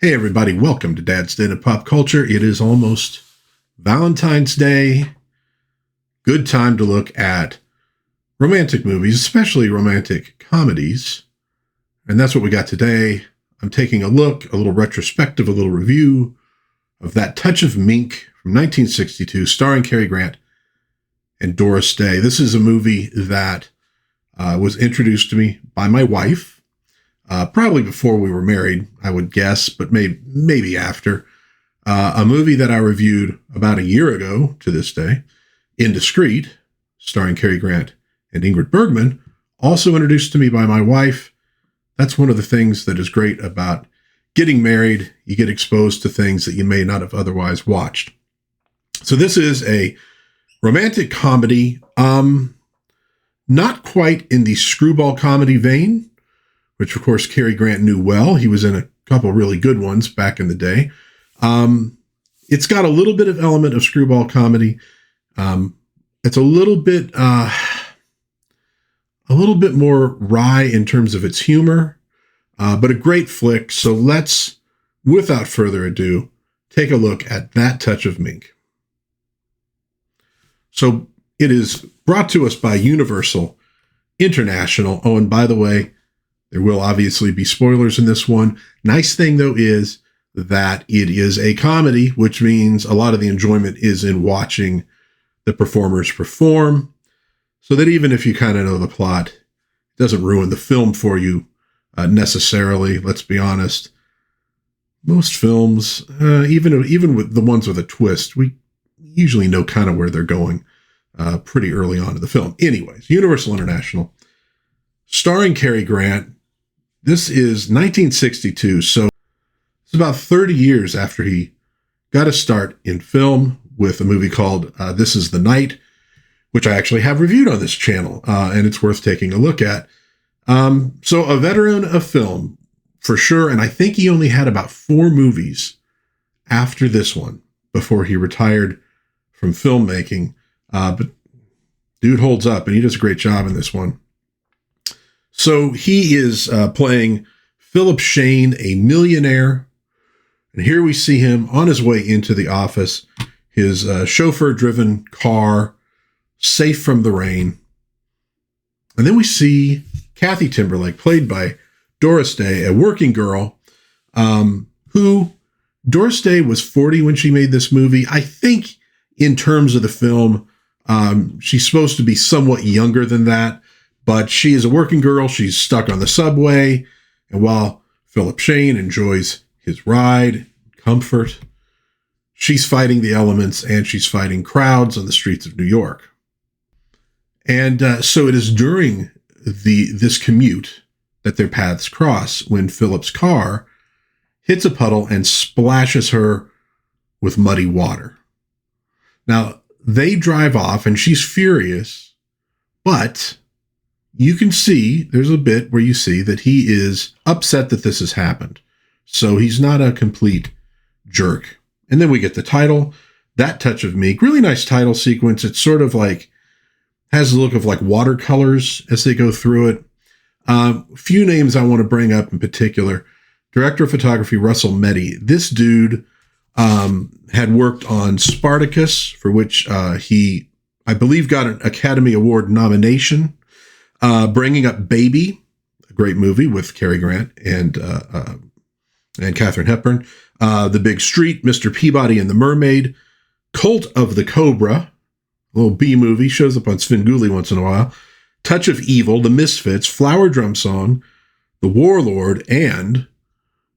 Hey everybody, welcome to DadsDen of Pop Culture. It is almost Valentine's Day. Good time to look at romantic movies, especially romantic comedies. And that's what we got today. I'm taking a look, a little retrospective, a little review of that Touch of Mink from 1962, starring Cary Grant and Doris Day. This is a movie that was introduced to me by my wife. Probably before we were married, I would guess, but maybe after. A movie that I reviewed about a year ago to this day, Indiscreet, starring Cary Grant and Ingrid Bergman, also introduced to me by my wife. That's one of the things that is great about getting married. You get exposed to things that you may not have otherwise watched. So this is a romantic comedy, not quite in the screwball comedy vein, which, of course, Cary Grant knew well. He was in a couple really good ones back in the day. It's got a little bit of element of screwball comedy. It's a little bit more wry in terms of its humor, but a great flick. So let's, without further ado, take a look at that Touch of Mink. So it is brought to us by Universal International. Oh, and by the way, there will obviously be spoilers in this one. Nice thing, though, is that it is a comedy, which means a lot of the enjoyment is in watching the performers perform, so that even if you kind of know the plot, it doesn't ruin the film for you necessarily. Let's be honest. Most films, even with the ones with a twist, we usually know kind of where they're going pretty early on in the film. Anyways, Universal International, starring Cary Grant. This is 1962, so it's about 30 years after he got a start in film with a movie called This Is the Night, which I actually have reviewed on this channel, and it's worth taking a look at. So a veteran of film, for sure, and I think he only had about 4 movies after this one before he retired from filmmaking, but dude holds up, and he does a great job in this one. So he is playing Philip Shane, a millionaire. And here we see him on his way into the office, his chauffeur-driven car, safe from the rain. And then we see Kathy Timberlake, played by Doris Day, a working girl, who Doris Day was 40 when she made this movie. I think in terms of the film, she's supposed to be somewhat younger than that. But she is a working girl. She's stuck on the subway. And while Philip Shane enjoys his ride, comfort, she's fighting the elements and she's fighting crowds on the streets of New York. And so it is during this commute that their paths cross when Philip's car hits a puddle and splashes her with muddy water. Now, they drive off and she's furious, but you can see, there's a bit where you see that he is upset that this has happened. So he's not a complete jerk. And then we get the title, That Touch of Mink. Really nice title sequence. It's sort of like, has the look of like watercolors as they go through it. Few names I want to bring up in particular. Director of photography, Russell Meddy. This dude had worked on Spartacus, for which he, I believe, got an Academy Award nomination. Bringing Up Baby, a great movie with Cary Grant and Katharine Hepburn. The Big Street, Mr. Peabody and the Mermaid. Cult of the Cobra, a little B movie, shows up on Svengoolie once in a while. Touch of Evil, The Misfits, Flower Drum Song, The Warlord, and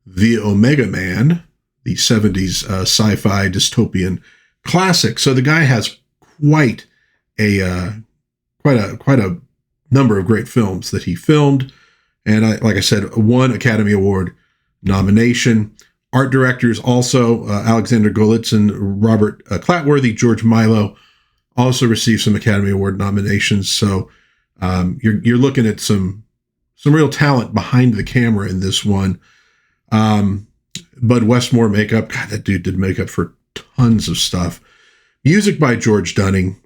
The Omega Man, the 70s sci-fi dystopian classic. So the guy has quite a number of great films that he filmed. And like I said, 1 Academy Award nomination. Art directors also, Alexander Golitsyn, Robert Clatworthy, George Milo, also received some Academy Award nominations. So you're looking at some real talent behind the camera in this one. Bud Westmore makeup. God, that dude did makeup for tons of stuff. Music by George Dunning.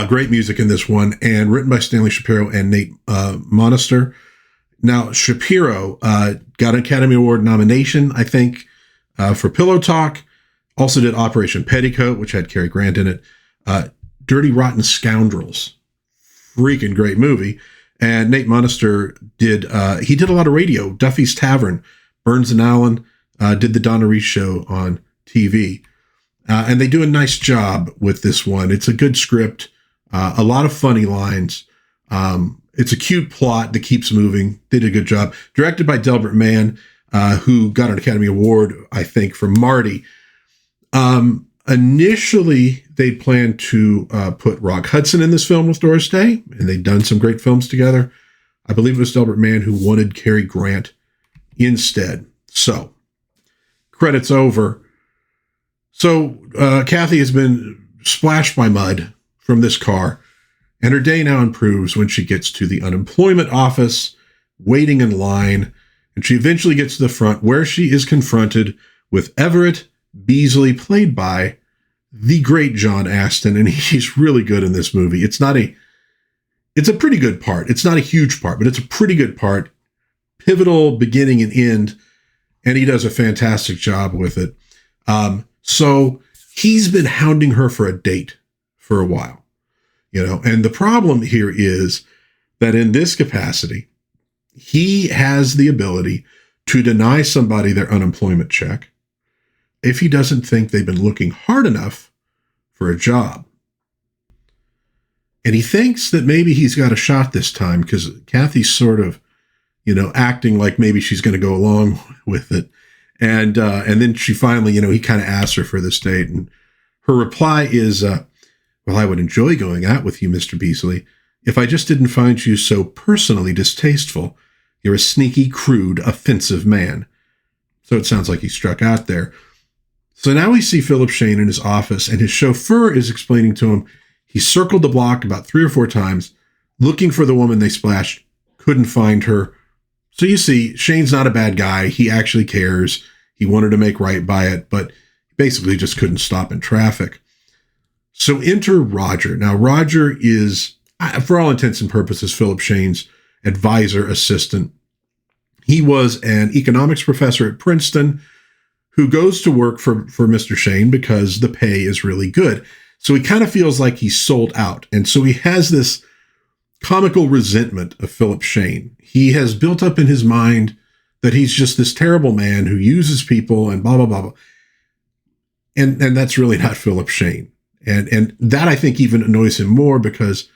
Great music in this one, and written by Stanley Shapiro and Nate Monster. Now, Shapiro got an Academy Award nomination, I think, for Pillow Talk. Also did Operation Petticoat, which had Cary Grant in it. Dirty Rotten Scoundrels. Freaking great movie. And Nate Munster he did a lot of radio. Duffy's Tavern, Burns and Allen, did the Donna Reese show on TV. And they do a nice job with this one. It's a good script, a lot of funny lines. It's a cute plot that keeps moving. They did a good job. Directed by Delbert Mann, who got an Academy Award, I think, for Marty. Initially, they'd planned to put Rock Hudson in this film with Doris Day, and they'd done some great films together. I believe it was Delbert Mann who wanted Cary Grant instead. So, credits over. So, Kathy has been splashed by mud from this car, and her day now improves when she gets to the unemployment office, waiting in line, and she eventually gets to the front where she is confronted with Everett Beasley, played by the great John Astin, and he's really good in this movie. It's a pretty good part. It's not a huge part, but it's a pretty good part. Pivotal beginning and end, and he does a fantastic job with it. So he's been hounding her for a date for a while, and the problem here is that in this capacity, he has the ability to deny somebody their unemployment check if he doesn't think they've been looking hard enough for a job. And he thinks that maybe he's got a shot this time because Kathy's sort of, acting like maybe she's going to go along with it. And then she finally, he kind of asks her for this date. And her reply is, well, I would enjoy going out with you, Mr. Beasley, if I just didn't find you so personally distasteful. You're a sneaky, crude, offensive man. So it sounds like he struck out there. So now we see Philip Shane in his office, and his chauffeur is explaining to him he circled the block about 3 or 4 times, looking for the woman they splashed, couldn't find her. So you see, Shane's not a bad guy. He actually cares. He wanted to make right by it, but basically just couldn't stop in traffic. So enter Roger. Now, Roger is, for all intents and purposes, Philip Shane's advisor assistant. He was an economics professor at Princeton who goes to work for Mr. Shane because the pay is really good. So he kind of feels like he's sold out. And so he has this comical resentment of Philip Shane. He has built up in his mind that he's just this terrible man who uses people and blah, blah, blah, blah. And that's really not Philip Shane. And that, I think, even annoys him more because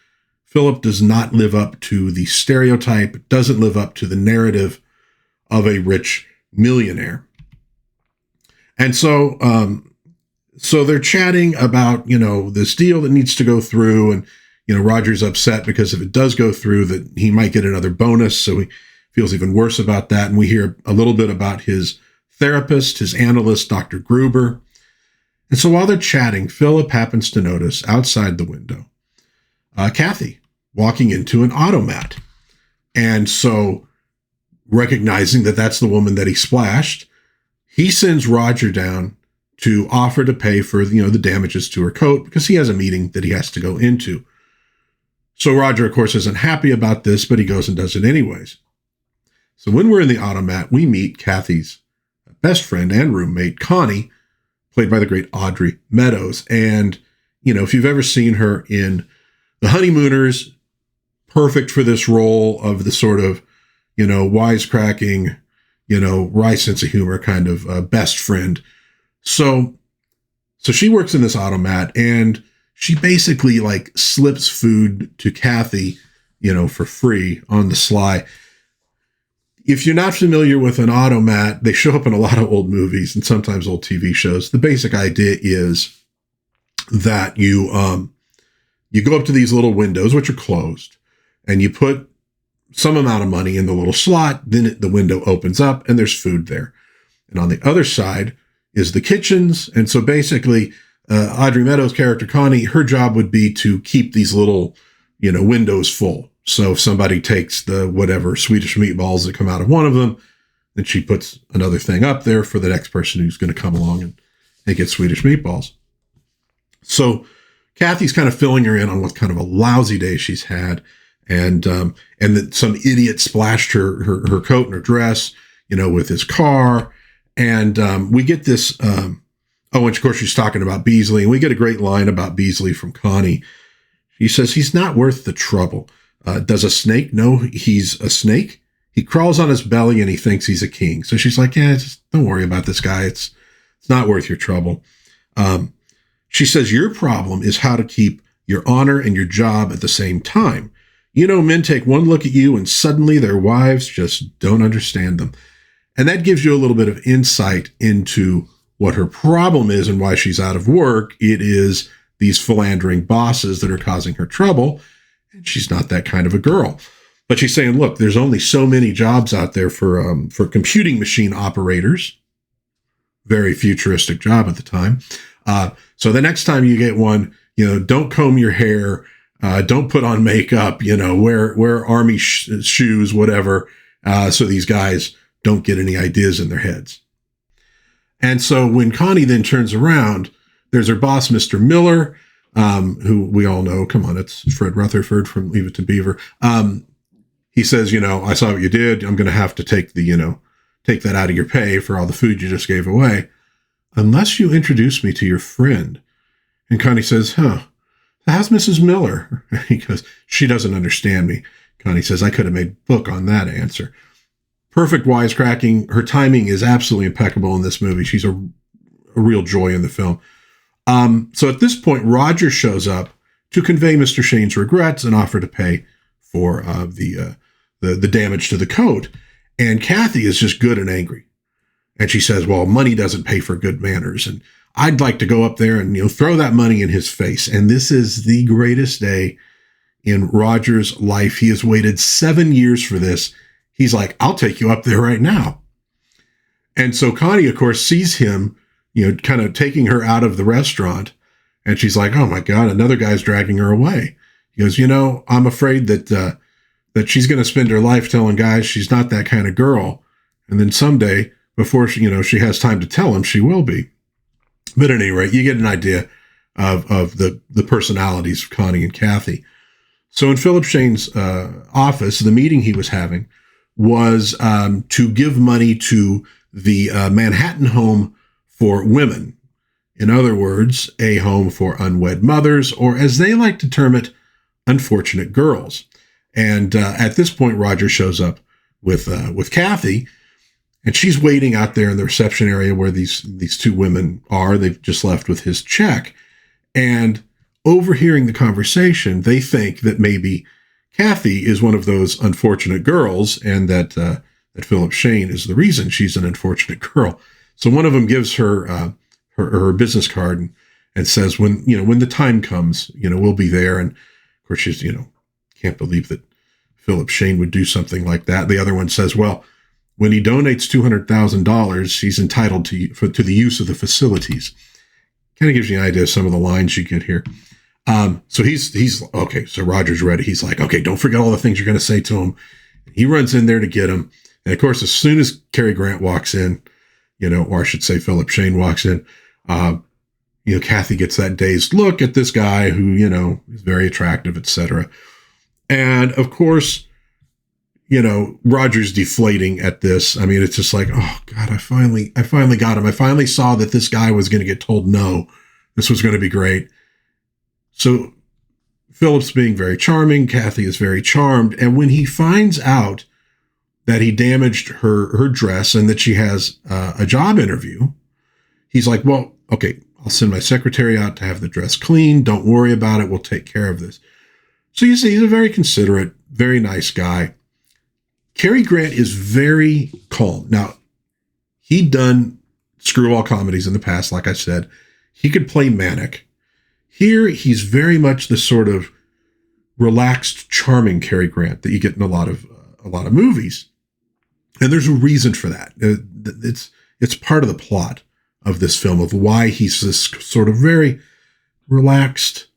Philip does not live up to the stereotype, doesn't live up to the narrative of a rich millionaire. And so they're chatting about, this deal that needs to go through. And, Roger's upset because if it does go through that he might get another bonus. So he feels even worse about that. And we hear a little bit about his therapist, his analyst, Dr. Gruber. And so while they're chatting, Philip happens to notice outside the window, Kathy walking into an automat. And so recognizing that that's the woman that he splashed, he sends Roger down to offer to pay for, the damages to her coat because he has a meeting that he has to go into. So Roger, of course, isn't happy about this, but he goes and does it anyways. So when we're in the automat, we meet Kathy's best friend and roommate, Connie, played by the great Audrey Meadows. And, if you've ever seen her in The Honeymooners, perfect for this role of the sort of, wisecracking, wry sense of humor kind of best friend. So she works in this automat and she basically slips food to Kathy, for free on the sly. If you're not familiar with an automat, they show up in a lot of old movies and sometimes old TV shows. The basic idea is that you go up to these little windows, which are closed, and you put some amount of money in the little slot, then the window opens up and there's food there. And on the other side is the kitchens. And so basically, Audrey Meadows' character, Connie, her job would be to keep these little, windows full. So if somebody takes the whatever Swedish meatballs that come out of one of them, then she puts another thing up there for the next person who's going to come along and get Swedish meatballs. So Kathy's kind of filling her in on what kind of a lousy day she's had. and that some idiot splashed her coat and her dress, with his car. And we get this, and of course she's talking about Beasley, and we get a great line about Beasley from Connie. He says, he's not worth the trouble. Does a snake know he's a snake? He crawls on his belly and he thinks he's a king. So she's like, yeah, just don't worry about this guy. It's not worth your trouble. She says, your problem is how to keep your honor and your job at the same time. Men take one look at you and suddenly their wives just don't understand them. And that gives you a little bit of insight into what her problem is and why she's out of work. It is these philandering bosses that are causing her trouble. And she's not that kind of a girl. But she's saying, look, there's only so many jobs out there for computing machine operators. Very futuristic job at the time. So the next time you get one, don't comb your hair, don't put on makeup, wear army shoes, whatever. So these guys don't get any ideas in their heads. And so when Connie then turns around, there's her boss, Mr. Miller, who we all know. Come on, it's Fred Rutherford from Leave It to Beaver. He says, I saw what you did. I'm going to have to take that out of your pay for all the food you just gave away, unless you introduce me to your friend. And Connie says, how's Mrs. Miller? He goes, she doesn't understand me. Connie says, I could have made book on that answer. Perfect wisecracking. Her timing is absolutely impeccable in this movie. She's a real joy in the film. So at this point, Roger shows up to convey Mr. Shane's regrets and offer to pay for the damage to the coat. And Kathy is just good and angry. And she says, well, money doesn't pay for good manners. And I'd like to go up there and, throw that money in his face. And this is the greatest day in Roger's life. He has waited 7 years for this. He's like, I'll take you up there right now. And so Connie, of course, sees him, kind of taking her out of the restaurant. And she's like, oh my God, another guy's dragging her away. He goes, I'm afraid that she's going to spend her life telling guys she's not that kind of girl. And then someday, before she has time to tell him, she will be. But at any rate, you get an idea of the personalities of Connie and Kathy. So in Philip Shane's office, the meeting he was having was to give money to the Manhattan Home for Women. In other words, a home for unwed mothers, or as they like to term it, unfortunate girls. And at this point, Roger shows up with Kathy, and she's waiting out there in the reception area where these two women are. They've just left with his check. And overhearing the conversation, they think that maybe Kathy is one of those unfortunate girls, and that Philip Shane is the reason she's an unfortunate girl. So one of them gives her her business card and says, when the time comes, we'll be there. And of course, she's, can't believe that Philip Shane would do something like that. The other one says, well, when he donates $200,000, he's entitled to the use of the facilities. Kind of gives you an idea of some of the lines you get here. So he's okay. So Roger's ready. He's like, okay, don't forget all the things you're going to say to him. He runs in there to get him. And of course, as soon as Cary Grant walks in, or I should say Philip Shane walks in, Kathy gets that dazed look at this guy who, is very attractive, etc. And of course, Roger's deflating at this. I mean, it's just like, oh God, I finally got him. I finally saw that this guy was going to get told no. This was going to be great. So Philip's being very charming. Kathy is very charmed. And when he finds out that he damaged her dress and that she has a job interview, he's like, well, okay, I'll send my secretary out to have the dress cleaned. Don't worry about it. We'll take care of this. So you see, he's a very considerate, very nice guy. Cary Grant is very calm. Now, he'd done screwball comedies in the past, like I said. He could play manic. Here, he's very much the sort of relaxed, charming Cary Grant that you get in a lot of movies. And there's a reason for that. It's part of the plot of this film, of why he's this sort of very relaxed,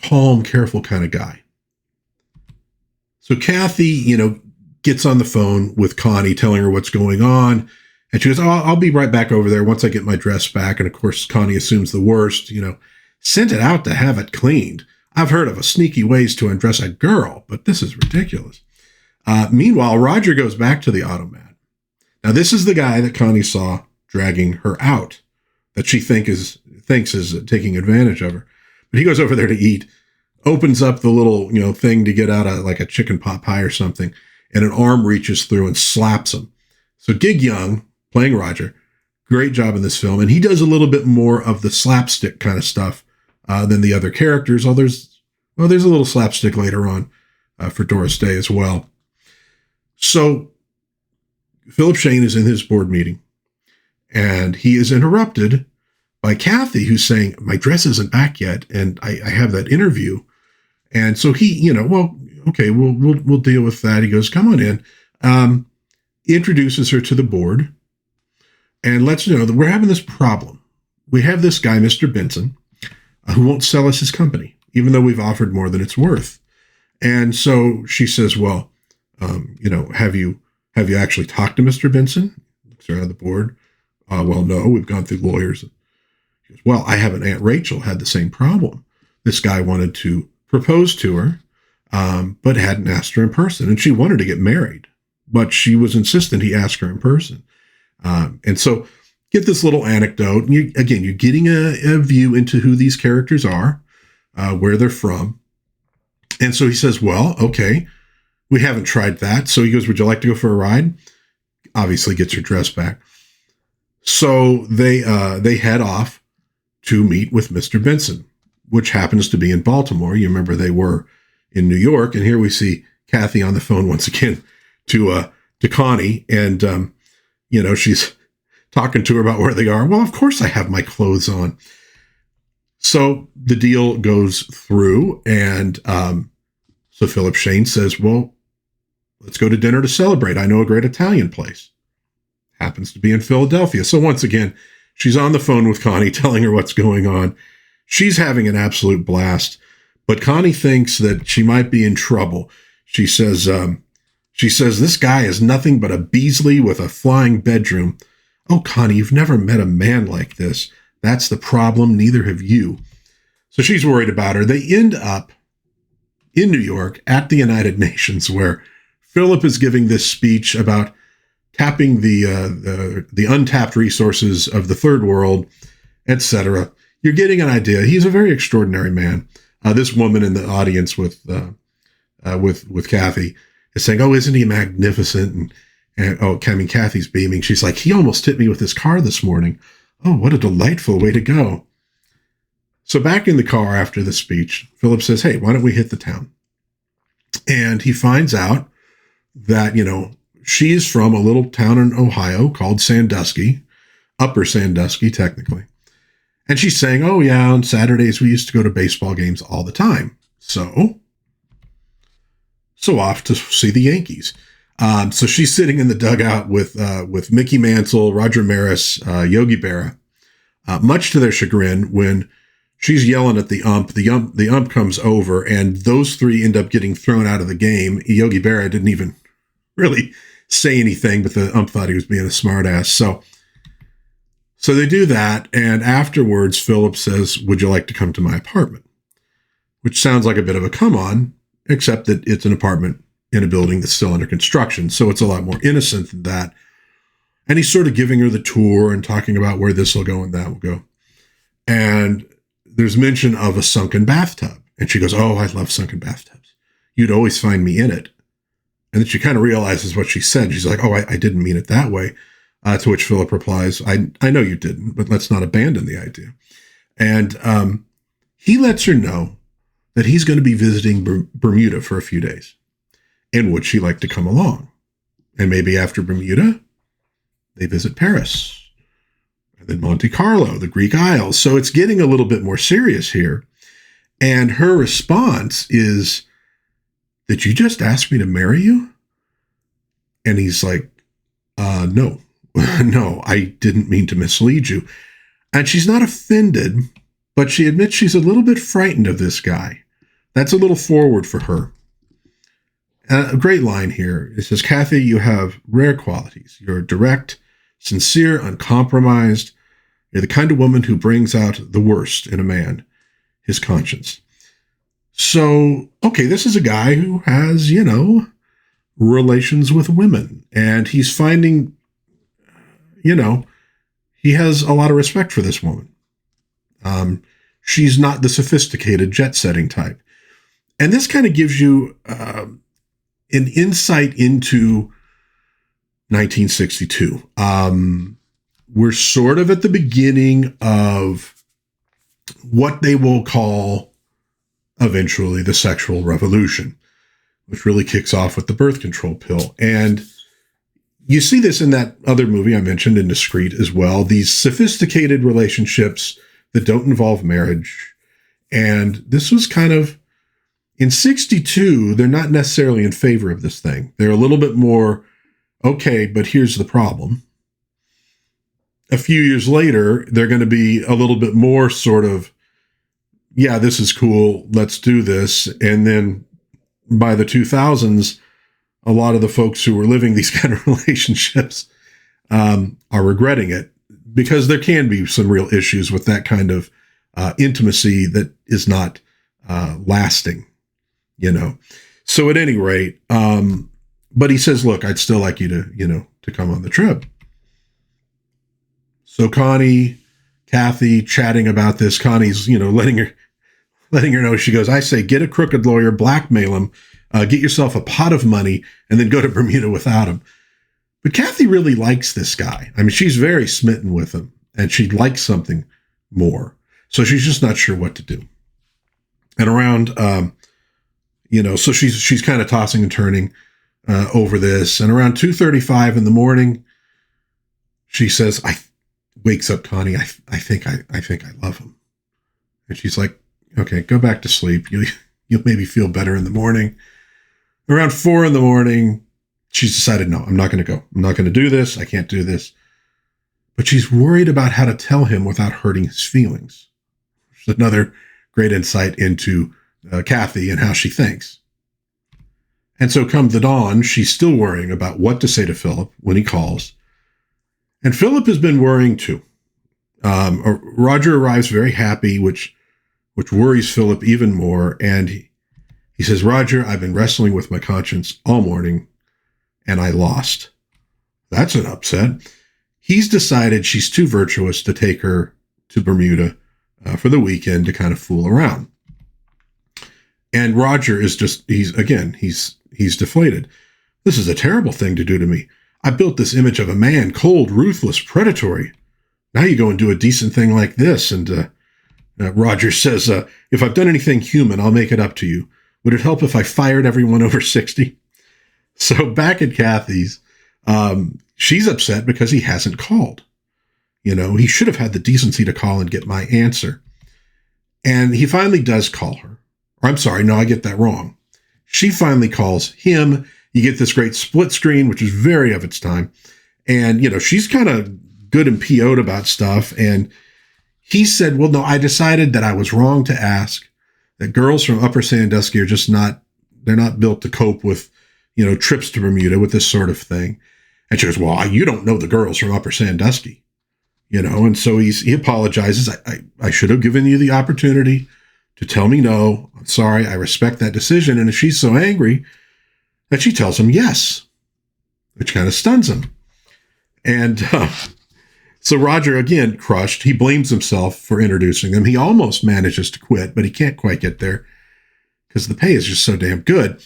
calm, careful kind of guy. So Kathy, gets on the phone with Connie, telling her what's going on. And she goes, oh, I'll be right back over there once I get my dress back. And of course, Connie assumes the worst, sent it out to have it cleaned. I've heard of a sneaky ways to undress a girl, but this is ridiculous. Meanwhile, Roger goes back to the automat. Now, this is the guy that Connie saw dragging her out, that she thinks is taking advantage of her. But he goes over there to eat, opens up the little, thing to get out of like a chicken pot pie or something, and an arm reaches through and slaps him. So Dig Young, playing Roger, great job in this film. And he does a little bit more of the slapstick kind of stuff than the other characters. There's a little slapstick later on for Doris Day as well. So Philip Shane is in his board meeting, and he is interrupted by Kathy, who's saying, my dress isn't back yet, and I have that interview. And so he, okay, we'll deal with that. He goes, come on in. Introduces her to the board and lets her know that we're having this problem. We have this guy, Mr. Benson, who won't sell us his company, even though we've offered more than it's worth. And so she says, well, have you actually talked to Mr. Benson? Looks around the board. Well, no, we've gone through lawyers. She goes, well, I have an Aunt Rachel had the same problem. This guy wanted to propose to her, but hadn't asked her in person. And she wanted to get married, but she was insistent he ask her in person. And so get this little anecdote. And you're getting a view into who these characters are, where they're from. And so he says, well, okay, we haven't tried that. So he goes, would you like to go for a ride? Obviously gets her dress back. So they head off to meet with Mr. Benson, which happens to be in Baltimore. You remember they were in New York. And here we see Kathy on the phone once again to Connie. And, she's talking to her about where they are. Well, of course I have my clothes on. So the deal goes through. And so Philip Shane says, well, let's go to dinner to celebrate. I know a great Italian place. Happens to be in Philadelphia. So once again, she's on the phone with Connie, telling her what's going on. She's having an absolute blast, but Connie thinks that she might be in trouble. She says, this guy is nothing but a Beasley with a flying bedroom. Oh, Connie, you've never met a man like this. That's the problem. Neither have you. So she's worried about her. They end up in New York at the United Nations, where Philip is giving this speech about tapping the untapped resources of the third world, etc. You're getting an idea. He's a very extraordinary man. This woman in the audience with Kathy is saying, "Oh, isn't he magnificent?" And Kathy's beaming. She's like, "He almost hit me with his car this morning. Oh, what a delightful way to go." So back in the car after the speech, Philip says, "Hey, why don't we hit the town?" And he finds out that, she's from a little town in Ohio called Sandusky, Upper Sandusky, technically. And she's saying, "Oh, yeah, on Saturdays we used to go to baseball games all the time. So off to see the Yankees." So she's sitting in the dugout with Mickey Mantle, Roger Maris, Yogi Berra, much to their chagrin. When she's yelling at the ump comes over, and those three end up getting thrown out of the game. Yogi Berra didn't even really say anything, but the ump thought he was being a smartass. So they do that, and afterwards, Philip says, "Would you like to come to my apartment?" Which sounds like a bit of a come on, except that it's an apartment in a building that's still under construction, so it's a lot more innocent than that. And he's sort of giving her the tour and talking about where this will go and that will go. And there's mention of a sunken bathtub. And she goes, "Oh, I love sunken bathtubs. You'd always find me in it." And then she kind of realizes what she said. She's like, "Oh, I didn't mean it that way." To which Philip replies, I know you didn't, but let's not abandon the idea. And he lets her know that he's going to be visiting Bermuda for a few days. And would she like to come along? And maybe after Bermuda, they visit Paris. And then Monte Carlo, the Greek Isles. So it's getting a little bit more serious here. And her response is, "Did you just ask me to marry you?" And he's like, no, no, I didn't mean to mislead you. And she's not offended, but she admits she's a little bit frightened of this guy. That's a little forward for her. A great line here. It says, "Kathy, you have rare qualities. You're direct, sincere, uncompromised. You're the kind of woman who brings out the worst in a man, his conscience." So, okay, this is a guy who has, relations with women, and he's finding, he has a lot of respect for this woman. She's not the sophisticated jet-setting type. And this kind of gives you an insight into 1962. We're sort of at the beginning of what they will call eventually the sexual revolution, which really kicks off with the birth control pill. And you see this in that other movie I mentioned, Indiscreet, as well. These sophisticated relationships that don't involve marriage. And this was kind of, in 62, they're not necessarily in favor of this thing. They're a little bit more, okay, but here's the problem. A few years later, they're going to be a little bit more sort of, yeah, this is cool, let's do this. And then by the 2000s, a lot of the folks who were living these kind of relationships are regretting it, because there can be some real issues with that kind of intimacy that is not lasting, So at any rate, but he says, look, I'd still like you to come on the trip. So Kathy chatting about this, Connie's, letting her know, she goes, I say, get a crooked lawyer, blackmail him, get yourself a pot of money, and then go to Bermuda without him. But Kathy really likes this guy. I mean, she's very smitten with him, and she likes something more. So she's just not sure what to do. And around, so she's kind of tossing and turning over this. And around 2:35 in the morning, she says, wakes up Connie. I think I love him. And she's like, okay, go back to sleep. You'll maybe feel better in the morning. Around 4 a.m, she's decided, no, I'm not going to go. I'm not going to do this. I can't do this. But she's worried about how to tell him without hurting his feelings. Which is another great insight into Kathy and how she thinks. And so come the dawn, she's still worrying about what to say to Philip when he calls. And Philip has been worrying too. Roger arrives very happy, which worries Philip even more. And he says, Roger, I've been wrestling with my conscience all morning, and I lost. That's an upset. He's decided she's too virtuous to take her to Bermuda for the weekend to kind of fool around. And Roger is just, he's deflated. This is a terrible thing to do to me. I built this image of a man, cold, ruthless, predatory. Now you go and do a decent thing like this. And Roger says, if I've done anything human, I'll make it up to you. Would it help if I fired everyone over 60? So back at Kathy's, she's upset because he hasn't called. He should have had the decency to call and get my answer. And he finally does call her. Or I'm sorry, no, I get that wrong. She finally calls him. You get this great split screen, which is very of its time. And, she's kind of good and PO'd about stuff. And he said, well, no, I decided that I was wrong to ask, that girls from Upper Sandusky are just they're not built to cope with, trips to Bermuda with this sort of thing. And she goes, well, you don't know the girls from Upper Sandusky, and so he apologizes. I should have given you the opportunity to tell me no. I'm sorry. I respect that decision. And she's so angry that she tells him yes, which kind of stuns him. And so Roger, again, crushed. He blames himself for introducing them. He almost manages to quit, but he can't quite get there because the pay is just so damn good.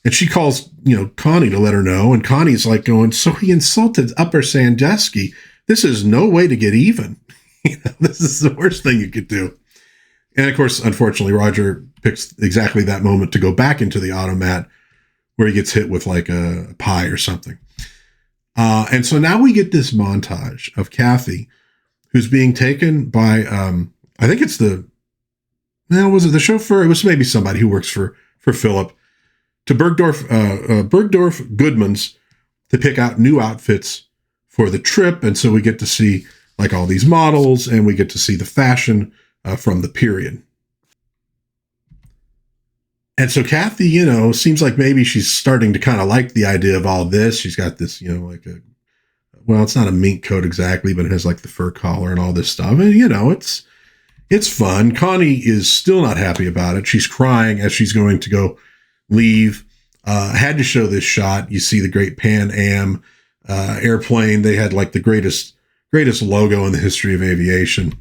And she calls, Connie to let her know. And Connie's like going, so he insulted Upper Sandusky. This is no way to get even. This is the worst thing you could do. And of course, unfortunately, Roger picks exactly that moment to go back into the automat where he gets hit with like a pie or something. And so now we get this montage of Kathy, who's being taken by, I think it's was it the chauffeur? It was maybe somebody who works for Philip, to Bergdorf Goodman's to pick out new outfits for the trip. And so we get to see like all these models, and we get to see the fashion from the period. And so Kathy, seems like maybe she's starting to kind of like the idea of all this. She's got this, it's not a mink coat exactly, but it has like the fur collar and all this stuff. And, It's fun. Connie is still not happy about it. She's crying as she's going to go leave. Had to show this shot. You see the great Pan Am airplane. They had like the greatest logo in the history of aviation.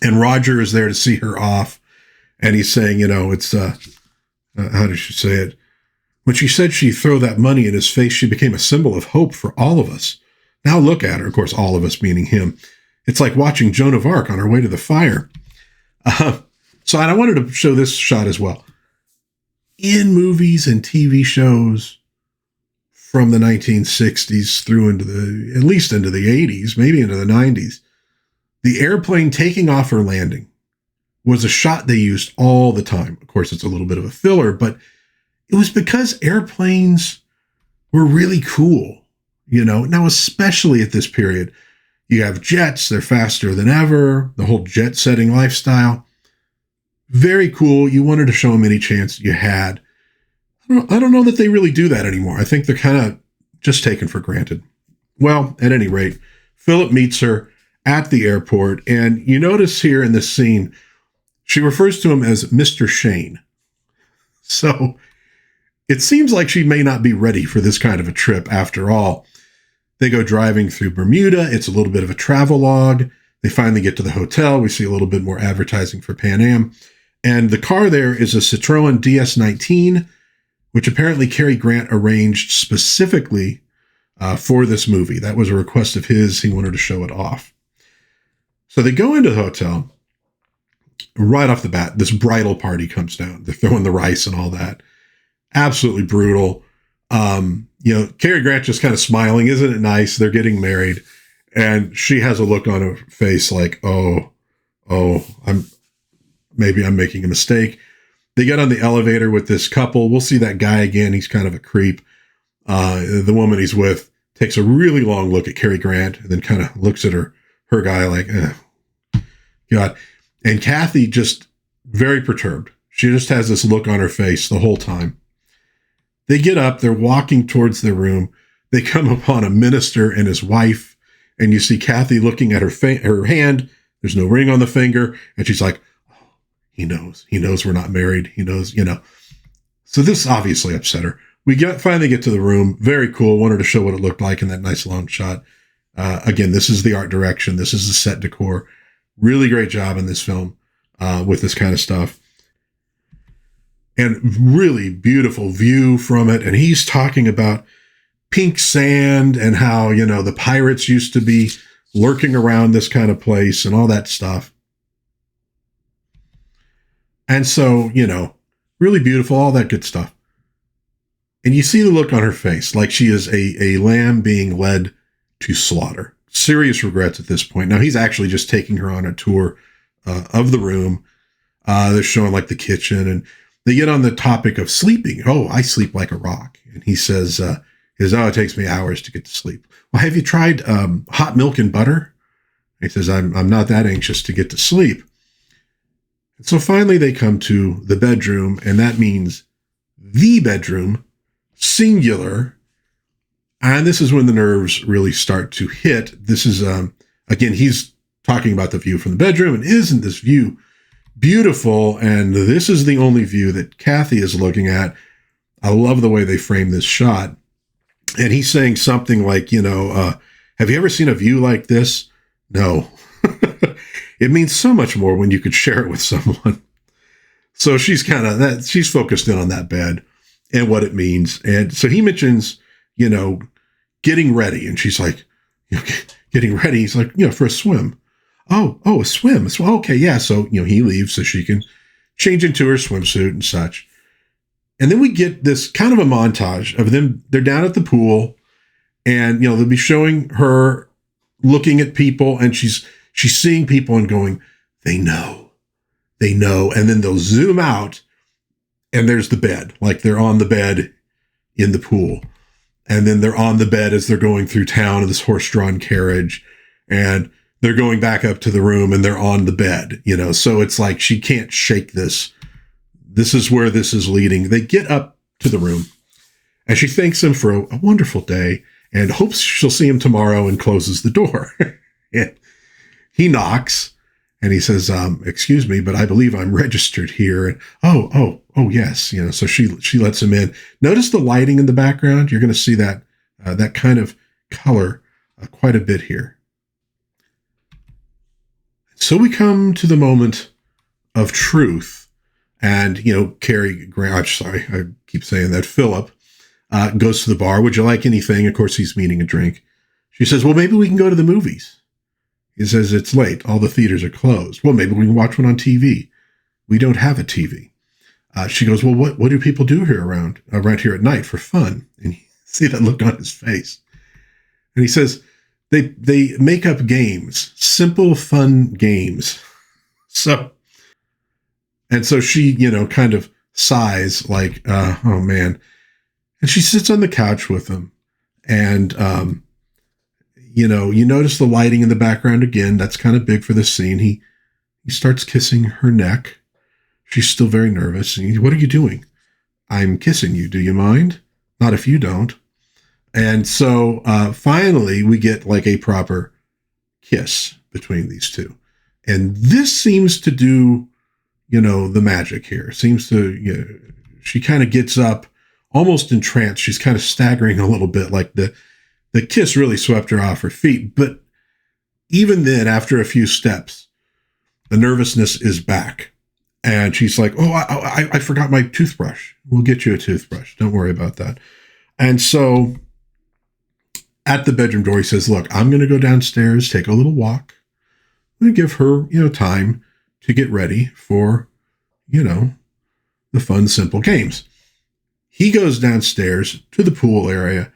And Roger is there to see her off. And he's saying, it's, how did she say it? When she said she'd throw that money in his face, she became a symbol of hope for all of us. Now look at her. Of course, all of us meaning him. It's like watching Joan of Arc on her way to the fire. So I wanted to show this shot as well. In movies and TV shows from the 1960s through at least into the 80s, maybe into the 90s, the airplane taking off or landing was a shot they used all the time. Of course, it's a little bit of a filler, but it was because airplanes were really cool, Now, especially at this period, you have jets, they're faster than ever, the whole jet-setting lifestyle. Very cool. You wanted to show them any chance you had. I don't know that they really do that anymore. I think they're kind of just taken for granted. Well, at any rate, Philip meets her at the airport, and you notice here in this scene, she refers to him as Mr. Shane. So it seems like she may not be ready for this kind of a trip after all. They go driving through Bermuda. It's a little bit of a travelogue. They finally get to the hotel. We see a little bit more advertising for Pan Am. And the car there is a Citroen DS19, which apparently Cary Grant arranged specifically for this movie. That was a request of his. He wanted to show it off. So they go into the hotel. Right off the bat, this bridal party comes down. They're throwing the rice and all that. Absolutely brutal. Cary Grant just kind of smiling. Isn't it nice? They're getting married. And she has a look on her face like, oh, I'm making a mistake. They get on the elevator with this couple. We'll see that guy again. He's kind of a creep. The woman he's with takes a really long look at Cary Grant and then kind of looks at her guy like, God. And Kathy just very perturbed. She just has this look on her face the whole time. They get up. They're walking towards their room. They come upon a minister and his wife. And you see Kathy looking at her hand. There's no ring on the finger. And she's like, oh, he knows. He knows we're not married. He knows, So this obviously upset her. We finally get to the room. Very cool. Wanted to show what it looked like in that nice long shot. Again, this is the art direction. This is the set decor. Really great job in this film with this kind of stuff. And really beautiful view from it. And he's talking about pink sand and how, the pirates used to be lurking around this kind of place and all that stuff. And so, really beautiful, all that good stuff. And you see the look on her face, like she is a lamb being led to slaughter. Serious regrets at this point. Now, he's actually just taking her on a tour of the room. They're showing like the kitchen, and they get on the topic of sleeping. Oh, I sleep like a rock. And he says, it takes me hours to get to sleep. Well, have you tried hot milk and butter? And he says, I'm not that anxious to get to sleep. And so finally they come to the bedroom, and that means the bedroom, singular. And this is when the nerves really start to hit. This is, again, he's talking about the view from the bedroom, and isn't this view beautiful? And this is the only view that Kathy is looking at. I love the way they frame this shot. And he's saying something like, have you ever seen a view like this? No. It means so much more when you could share it with someone. So she's she's focused in on that bed and what it means. And so he mentions, getting ready. And she's like, getting ready. He's like, for a swim. Oh, a swim. Okay, yeah. So, he leaves so she can change into her swimsuit and such. And then we get this kind of a montage of them. They're down at the pool, and, they'll be showing her looking at people, and she's seeing people and going, they know. And then they'll zoom out, and there's the bed. Like they're on the bed in the pool. And then they're on the bed as they're going through town in this horse-drawn carriage, and they're going back up to the room, and they're on the bed, So it's like she can't shake this. This is where this is leading. They get up to the room, and she thanks him for a wonderful day and hopes she'll see him tomorrow, and closes the door. And he knocks, And he says, excuse me, but I believe I'm registered here. And, oh, yes. So she lets him in. Notice the lighting in the background. You're going to see that, that kind of color quite a bit here. So we come to the moment of truth. And, Cary, I'm sorry, I keep saying that, Philip goes to the bar. Would you like anything? Of course, he's meaning a drink. She says, well, maybe we can go to the movies. He says, it's late. All the theaters are closed. Well, maybe we can watch one on TV. We don't have a TV. She goes, well, what do people do here around here at night for fun? And you see that look on his face. And he says, they make up games, simple, fun games. So she, kind of sighs like, oh man. And she sits on the couch with him. And, you notice the lighting in the background again. That's kind of big for this scene. He starts kissing her neck. She's still very nervous. What are you doing? I'm kissing you. Do you mind? Not if you don't. And so finally we get like a proper kiss between these two. And this seems to do, the magic here. Seems to, she kind of gets up almost entranced. She's kind of staggering a little bit, like the kiss really swept her off her feet. But even then, after a few steps, the nervousness is back. And she's like, oh, I forgot my toothbrush. We'll get you a toothbrush. Don't worry about that. And so at the bedroom door, he says, look, I'm going to go downstairs, take a little walk. I'm going to give her, time to get ready for, the fun, simple games. He goes downstairs to the pool area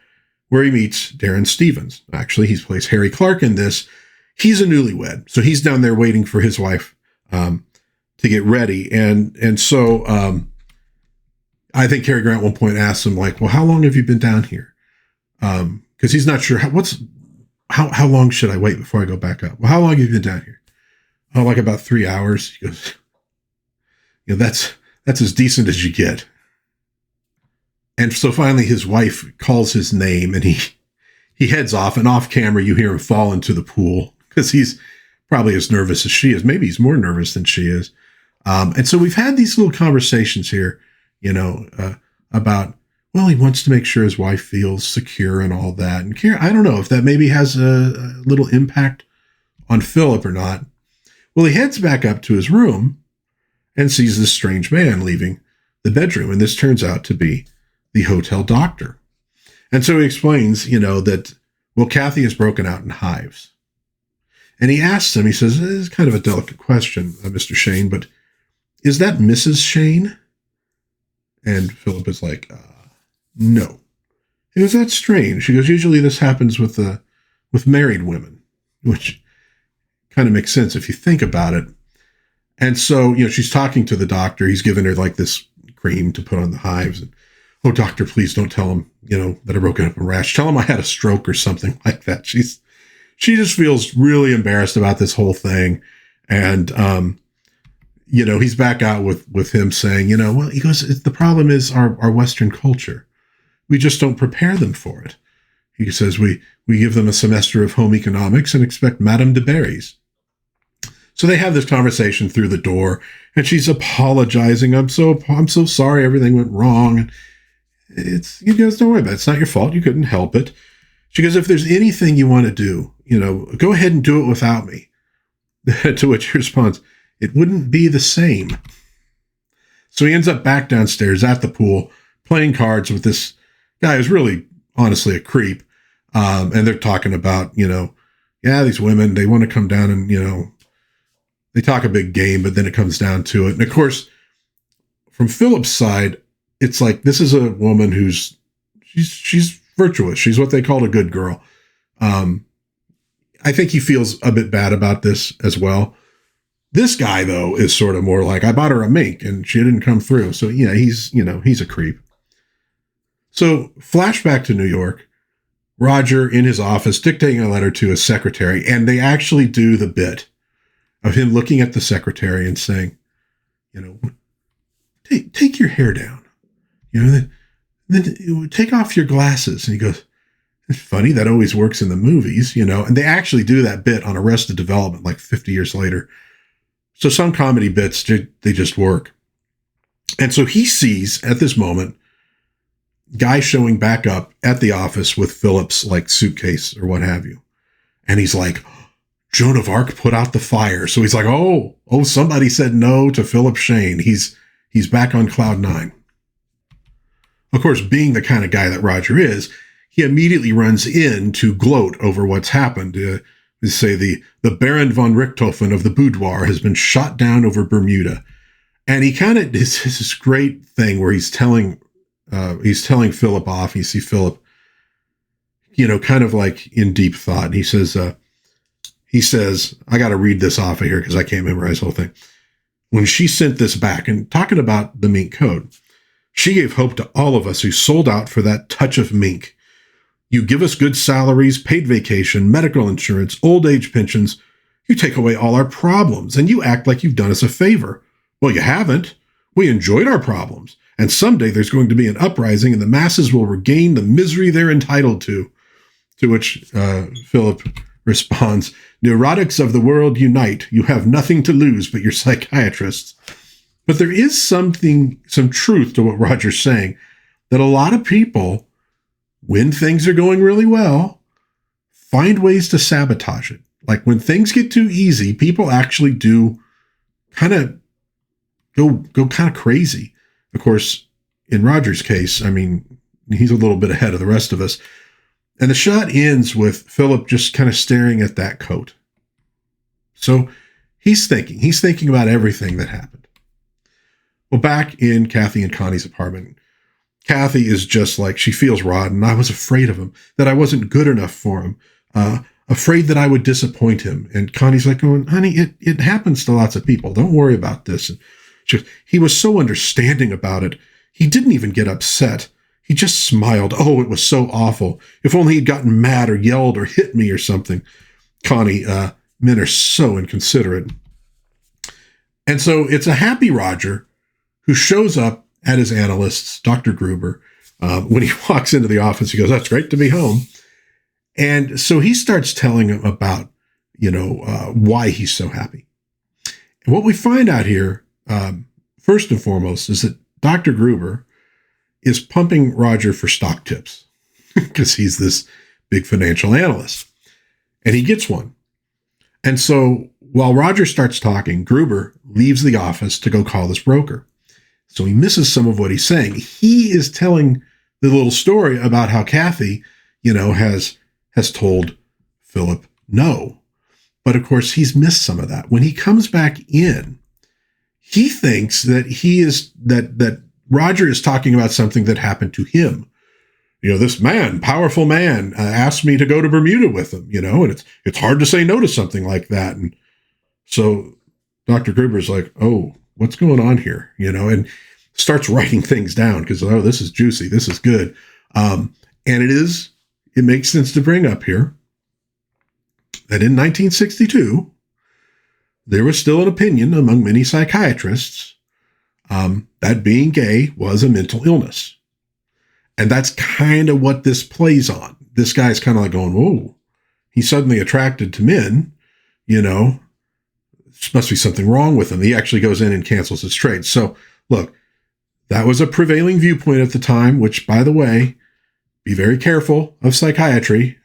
where he meets Darren Stevens. Actually, he plays Harry Clark in this. He's a newlywed. So he's down there waiting for his wife to get ready. And so I think Cary Grant at one point asks him, like, well, how long have you been down here? Because he's not sure how long should I wait before I go back up? Well, how long have you been down here? Oh, like about 3 hours. He goes, that's as decent as you get. And so finally his wife calls his name and he heads off, and off camera you hear him fall into the pool because he's probably as nervous as she is. Maybe he's more nervous than she is. And so we've had these little conversations here, about, well, he wants to make sure his wife feels secure and all that. And I don't know if that maybe has a little impact on Philip or not. Well, he heads back up to his room and sees this strange man leaving the bedroom. And this turns out to be the hotel doctor. And so he explains, that, well, Kathy has broken out in hives. And he asks him, he says, this is kind of a delicate question, Mr. Shane, but is that Mrs. Shane? And Philip is like, no. He goes, that's strange. She goes, usually this happens with married women, which kind of makes sense if you think about it. And so, she's talking to the doctor. He's giving her like this cream to put on the hives. And, oh, doctor, please don't tell him, that I broke up a rash. Tell him I had a stroke or something like that. She just feels really embarrassed about this whole thing. And, he's back out with him saying, well, he goes, the problem is our Western culture. We just don't prepare them for it. He says, we give them a semester of home economics and expect Madame de Berry's. So they have this conversation through the door, and she's apologizing. I'm so sorry. Everything went wrong. And you guys don't worry about it. It's not your fault. You couldn't help it. She goes, if there's anything you want to do, go ahead and do it without me. To which he responds, it wouldn't be the same. So he ends up back downstairs at the pool playing cards with this guy who's really, honestly, a creep. And they're talking about, these women, they want to come down and, they talk a big game, but then it comes down to it. And of course, from Philip's side, it's like, this is a woman she's virtuous. She's what they call a good girl. I think he feels a bit bad about this as well. This guy, though, is sort of more like, I bought her a mink and she didn't come through. So, yeah, he's a creep. So flashback to New York, Roger in his office dictating a letter to his secretary. And they actually do the bit of him looking at the secretary and saying, take your hair down, then take off your glasses. And he goes, it's funny, that always works in the movies, and they actually do that bit on Arrested Development like 50 years later. So some comedy bits, they just work. And so he sees at this moment guy showing back up at the office with Philip's like suitcase or what have you. And he's like, Joan of Arc put out the fire. So he's like, oh, somebody said no to Philip Shane. He's back on cloud nine. Of course, being the kind of guy that Roger is, he immediately runs in to gloat over what's happened. Say the Baron von Richthofen of the boudoir has been shot down over Bermuda. And he kind of does this great thing where he's telling Philip off. You see Philip, kind of like in deep thought. And he says, I got to read this off of here because I can't memorize the whole thing. When she sent this back, and talking about the mink code, she gave hope to all of us who sold out for that touch of mink. You give us good salaries, paid vacation, medical insurance, old age pensions. You take away all our problems, and you act like you've done us a favor. Well, you haven't. We enjoyed our problems, and someday there's going to be an uprising, and the masses will regain the misery they're entitled to. To which Philip responds, neurotics of the world unite. You have nothing to lose but your psychiatrists. But there is some truth to what Roger's saying, that a lot of people, when things are going really well, find ways to sabotage it. Like when things get too easy, people actually do kind of go kind of crazy. Of course, in Roger's case, I mean, he's a little bit ahead of the rest of us. And the shot ends with Philip just kind of staring at that coat. So he's thinking about everything that happened. Well, back in Kathy and Connie's apartment, Kathy is just like, she feels rotten. I was afraid of him, that I wasn't good enough for him, afraid that I would disappoint him. And Connie's like, going, honey, it happens to lots of people. Don't worry about this. And he was so understanding about it. He didn't even get upset. He just smiled. Oh, it was so awful. If only he'd gotten mad or yelled or hit me or something. Connie, men are so inconsiderate. And so it's a happy Roger who shows up at his analysts, Dr. Gruber. When he walks into the office, he goes, that's great to be home. And so he starts telling him about, why he's so happy. And what we find out here, first and foremost, is that Dr. Gruber is pumping Roger for stock tips because he's this big financial analyst. And he gets one. And so while Roger starts talking, Gruber leaves the office to go call this broker. So he misses some of what he's saying. He is telling the little story about how Kathy, has told Philip no. But of course, he's missed some of that. When he comes back in, he thinks that that Roger is talking about something that happened to him. This man, powerful man, asked me to go to Bermuda with him, and it's hard to say no to something like that. And so Dr. Gruber's like, oh, what's going on here? And starts writing things down because, this is juicy. This is good. And it makes sense to bring up here that in 1962, there was still an opinion among many psychiatrists that being gay was a mental illness. And that's kind of what this plays on. This guy's kind of like going, whoa, he's suddenly attracted to men, must be something wrong with him. He actually goes in and cancels his trade. So look, that was a prevailing viewpoint at the time, which, by the way, be very careful of psychiatry.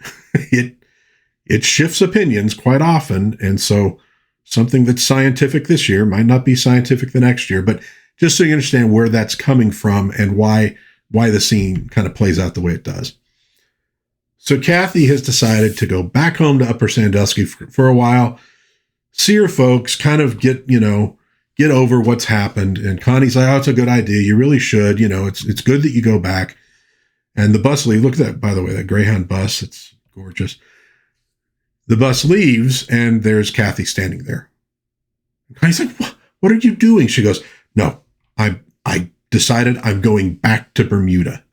It shifts opinions quite often. And so something that's scientific this year might not be scientific the next year, but just so you understand where that's coming from and why the scene kind of plays out the way it does. So Kathy has decided to go back home to Upper Sandusky for a while, see her folks, kind of get over what's happened. And Connie's like, oh, it's a good idea. You really should. It's good that you go back. And the bus leaves. Look at that, by the way, that Greyhound bus. It's gorgeous. The bus leaves, and there's Kathy standing there. And Connie's like, what are you doing? She goes, no, I decided I'm going back to Bermuda.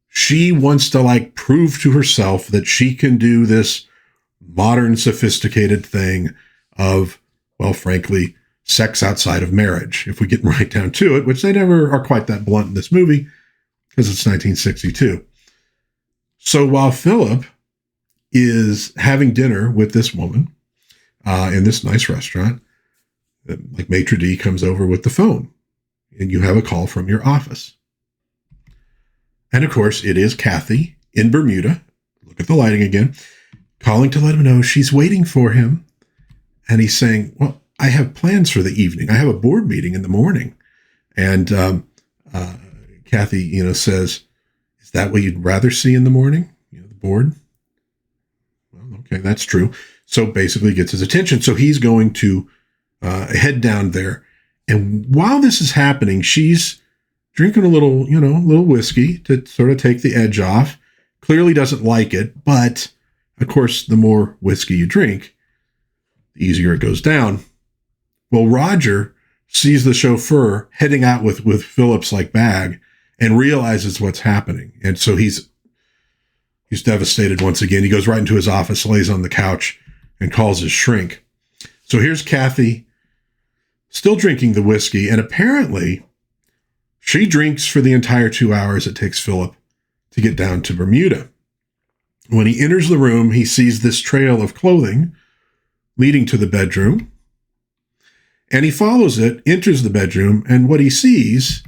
She wants to prove to herself that she can do this modern, sophisticated thing of, well, frankly, sex outside of marriage, if we get right down to it, which they never are quite that blunt in this movie because it's 1962. So while Philip is having dinner with this woman in this nice restaurant, like maitre d' comes over with the phone, and you have a call from your office. And of course, it is Kathy in Bermuda. Look at the lighting again. Calling to let him know she's waiting for him. And he's saying, well, I have plans for the evening. I have a board meeting in the morning. And Kathy, says, is that what you'd rather see in the morning? The board? Well, okay, that's true. So basically gets his attention. So he's going to head down there. And while this is happening, she's drinking a little whiskey to sort of take the edge off. Clearly doesn't like it, but of course, the more whiskey you drink, the easier it goes down. Well, Roger sees the chauffeur heading out with Philip's bag and realizes what's happening. And so he's devastated once again. He goes right into his office, lays on the couch, and calls his shrink. So here's Kathy still drinking the whiskey, and apparently she drinks for the entire 2 hours it takes Philip to get down to Bermuda. When he enters the room, he sees this trail of clothing leading to the bedroom, and he follows it, enters the bedroom, and what he sees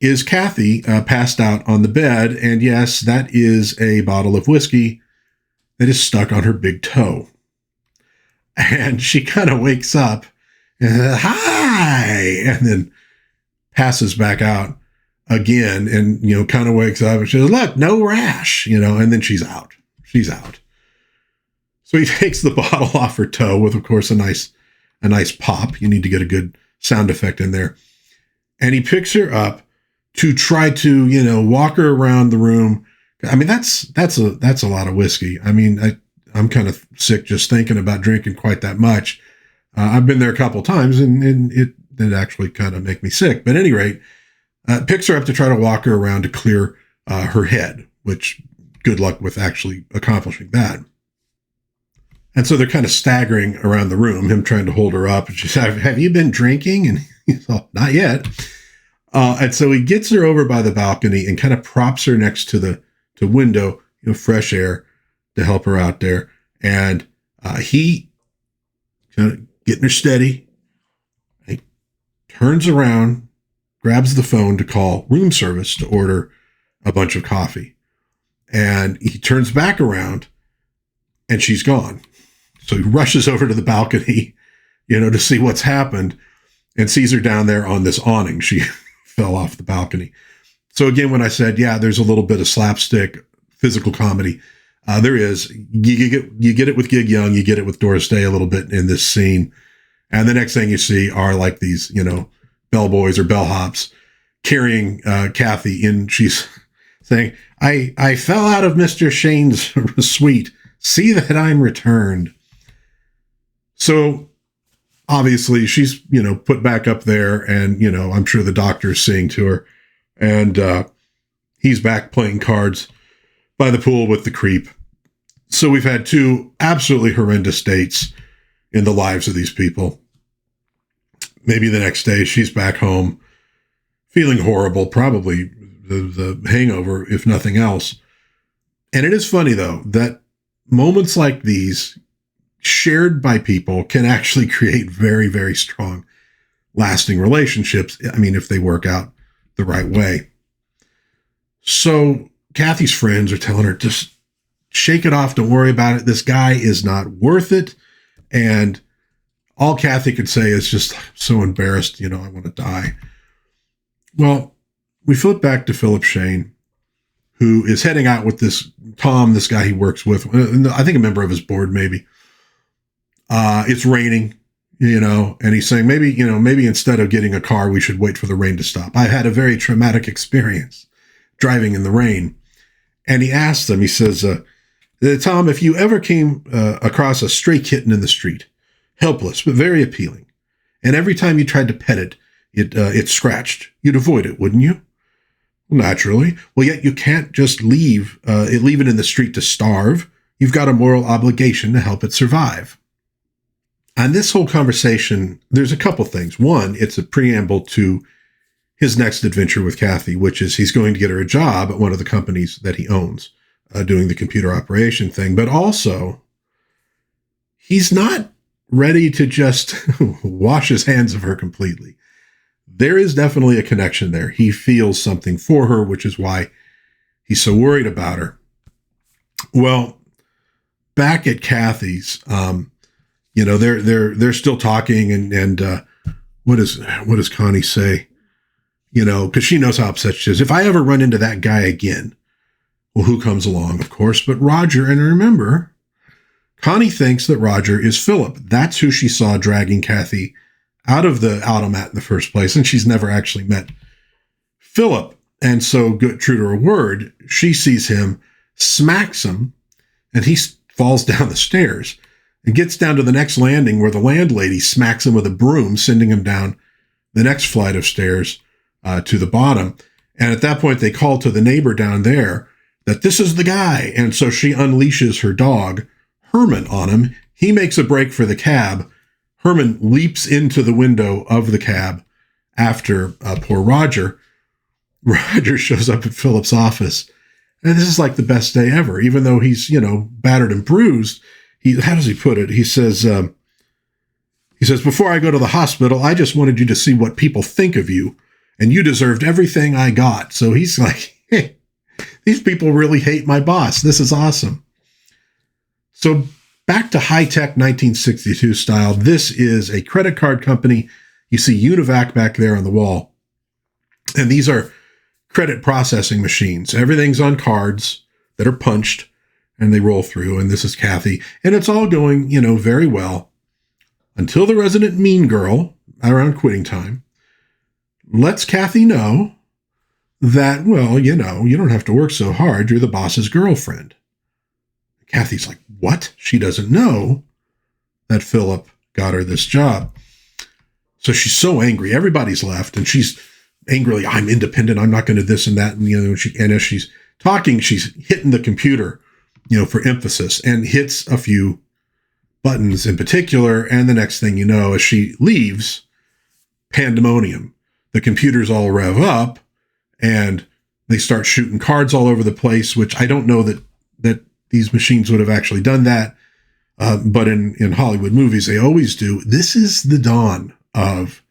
is Kathy passed out on the bed, and yes, that is a bottle of whiskey that is stuck on her big toe. And she kind of wakes up, and hi, and then passes back out again, and kind of wakes up and she says, look, no rash, and then she's out. So he takes the bottle off her toe with, of course, a nice pop. You need to get a good sound effect in there. And he picks her up to try to, walk her around the room. I mean, that's a lot of whiskey. I mean, I'm kind of sick just thinking about drinking quite that much. I've been there a couple times, and it did actually kind of make me sick. But at any rate, picks her up to try to walk her around to clear her head, which good luck with actually accomplishing that. And so they're kind of staggering around the room, him trying to hold her up. And she said, have you been drinking? And he's all, not yet. And so he gets her over by the balcony and kind of props her next to the window, fresh air to help her out there. And he kind of getting her steady. He turns around, grabs the phone to call room service to order a bunch of coffee. And he turns back around and she's gone. So he rushes over to the balcony, to see what's happened, and sees her down there on this awning. She fell off the balcony. So again, when I said, yeah, there's a little bit of slapstick physical comedy, there is. You get it with Gig Young, you get it with Doris Day a little bit in this scene. And the next thing you see are these, bellboys or bellhops carrying Kathy in. She's saying, I fell out of Mr. Shane's suite. See that I'm returned. So obviously she's, put back up there, and, I'm sure the doctor's seeing to her, and he's back playing cards by the pool with the creep. So we've had two absolutely horrendous dates in the lives of these people. Maybe the next day she's back home feeling horrible, probably the hangover, if nothing else. And it is funny, though, that moments like these shared by people can actually create very, very strong, lasting relationships. I mean, if they work out the right way. So Kathy's friends are telling her, just shake it off. Don't worry about it. This guy is not worth it. And all Kathy could say is just, I'm so embarrassed. I want to die. Well, we flip back to Philip Shane, who is heading out with this Tom, this guy he works with. I think a member of his board, maybe. It's raining, and he's saying, maybe instead of getting a car, we should wait for the rain to stop. I had a very traumatic experience driving in the rain. And he asks them, he says, Tom, if you ever came across a stray kitten in the street, helpless, but very appealing, and every time you tried to pet it, it scratched, you'd avoid it, wouldn't you? Well, naturally. Well, yet you can't just leave it in the street to starve. You've got a moral obligation to help it survive. And this whole conversation, there's a couple things. One, it's a preamble to his next adventure with Kathy, which is he's going to get her a job at one of the companies that he owns, doing the computer operation thing. But also, he's not ready to just wash his hands of her completely. There is definitely a connection there. He feels something for her, which is why he's so worried about her. Well, back at Kathy's, they're still talking, and what does Connie say? Because she knows how upset she is. If I ever run into that guy again, well, who comes along, of course, but Roger. And remember, Connie thinks that Roger is Philip. That's who she saw dragging Kathy out of the automat in the first place, and she's never actually met Philip. And so, good, true to her word, she sees him, smacks him, and he falls down the stairs and gets down to the next landing where the landlady smacks him with a broom, sending him down the next flight of stairs to the bottom. And at that point, they call to the neighbor down there that this is the guy. And so she unleashes her dog, Herman, on him. He makes a break for the cab. Herman leaps into the window of the cab after poor Roger. Roger shows up at Philip's office. And this is like the best day ever, even though he's, battered and bruised. How does he put it? He says, before I go to the hospital, I just wanted you to see what people think of you. And you deserved everything I got. So he's like, hey, these people really hate my boss. This is awesome. So back to high-tech 1962 style. This is a credit card company. You see Univac back there on the wall. And these are credit processing machines. Everything's on cards that are punched and they roll through. And this is Kathy. And it's all going, very well until the resident mean girl around quitting time lets Kathy know that, well, you don't have to work so hard. You're the boss's girlfriend. Kathy's like, what? She doesn't know that Philip got her this job. So she's so angry. Everybody's left, and she's angrily, I'm independent. I'm not going to this and that. And as she's talking, she's hitting the computer, for emphasis, and hits a few buttons in particular. And the next thing you know, as she leaves, pandemonium. The computers all rev up, and they start shooting cards all over the place, which I don't know that these machines would have actually done that. But in Hollywood movies, they always do. This is the dawn of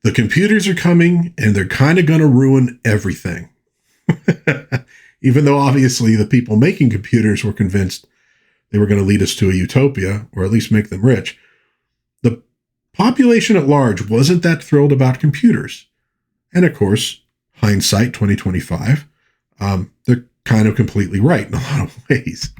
the computers are coming, and they're kind of going to ruin everything. Even though obviously the people making computers were convinced they were going to lead us to a utopia, or at least make them rich. The population at large wasn't that thrilled about computers. And of course, hindsight 2025, they're kind of completely right in a lot of ways.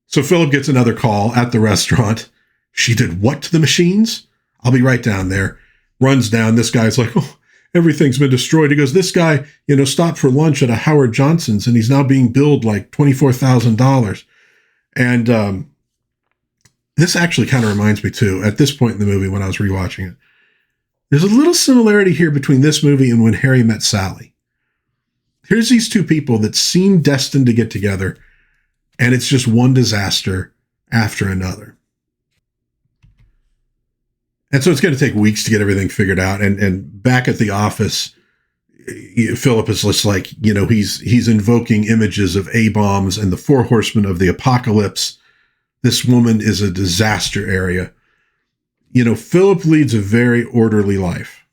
So Philip gets another call at the restaurant. She did what to the machines? I'll be right down there. Runs down. This guy's like, oh, everything's been destroyed. He goes, this guy, stopped for lunch at a Howard Johnson's, and he's now being billed like $24,000. And this actually kind of reminds me too, at this point in the movie when I was rewatching it, there's a little similarity here between this movie and When Harry Met Sally. Here's these two people that seem destined to get together, and it's just one disaster after another. And so it's going to take weeks to get everything figured out. And back at the office, Philip is just like, he's invoking images of A-bombs and the four horsemen of the apocalypse. This woman is a disaster area. Philip leads a very orderly life,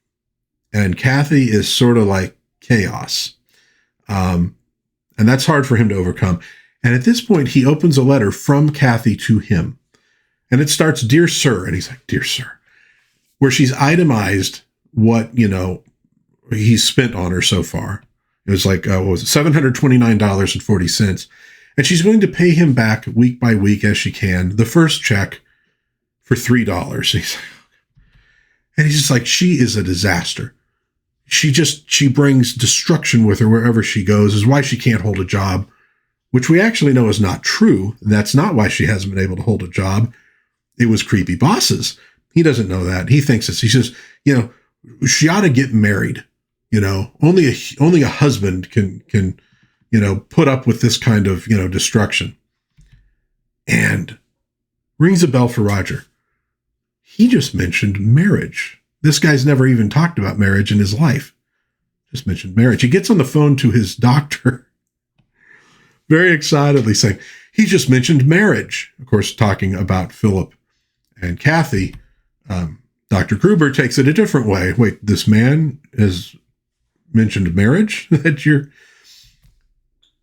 and Kathy is sort of like chaos. And that's hard for him to overcome. And at this point, he opens a letter from Kathy to him, and it starts, Dear Sir. And he's like, Dear Sir, where she's itemized what, he's spent on her so far. It was like, what was it? $729.40. And she's going to pay him back week by week as she can. The first check for $3. And he's just like, she is a disaster. She brings destruction with her wherever she goes, is why she can't hold a job, which we actually know is not true. That's not why she hasn't been able to hold a job. It was creepy bosses. He doesn't know that. He thinks it's, he says, she ought to get married. Only a husband can put up with this kind of, destruction. And rings a bell for Roger. He just mentioned marriage. This guy's never even talked about marriage in his life. Just mentioned marriage. He gets on the phone to his doctor, very excitedly saying, he just mentioned marriage. Of course, talking about Philip And Kathy, Dr. Gruber, takes it a different way. Wait, this man has mentioned marriage?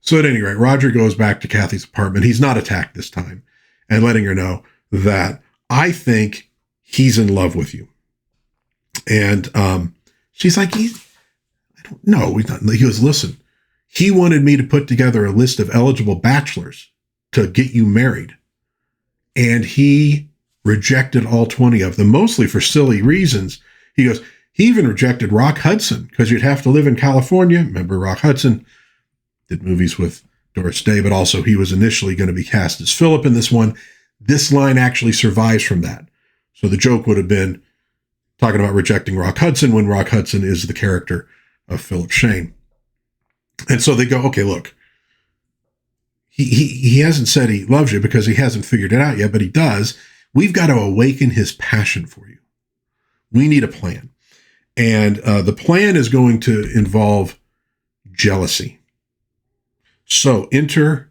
So at any rate, Roger goes back to Kathy's apartment. He's not attacked this time, and letting her know that I think he's in love with you. And she's like, I don't know. He's not. He goes, listen, he wanted me to put together a list of eligible bachelors to get you married. And he rejected all 20 of them, mostly for silly reasons. He goes, he even rejected Rock Hudson because you'd have to live in California. Remember, Rock Hudson did movies with Doris Day, but also he was initially going to be cast as Philip in this one. This line actually survives from that. So the joke would have been talking about rejecting Rock Hudson when Rock Hudson is the character of Philip Shane. And so they go, okay, look, he hasn't said he loves you because he hasn't figured it out yet, but he does. We've got to awaken his passion for you. We need a plan. And the plan is going to involve jealousy. So enter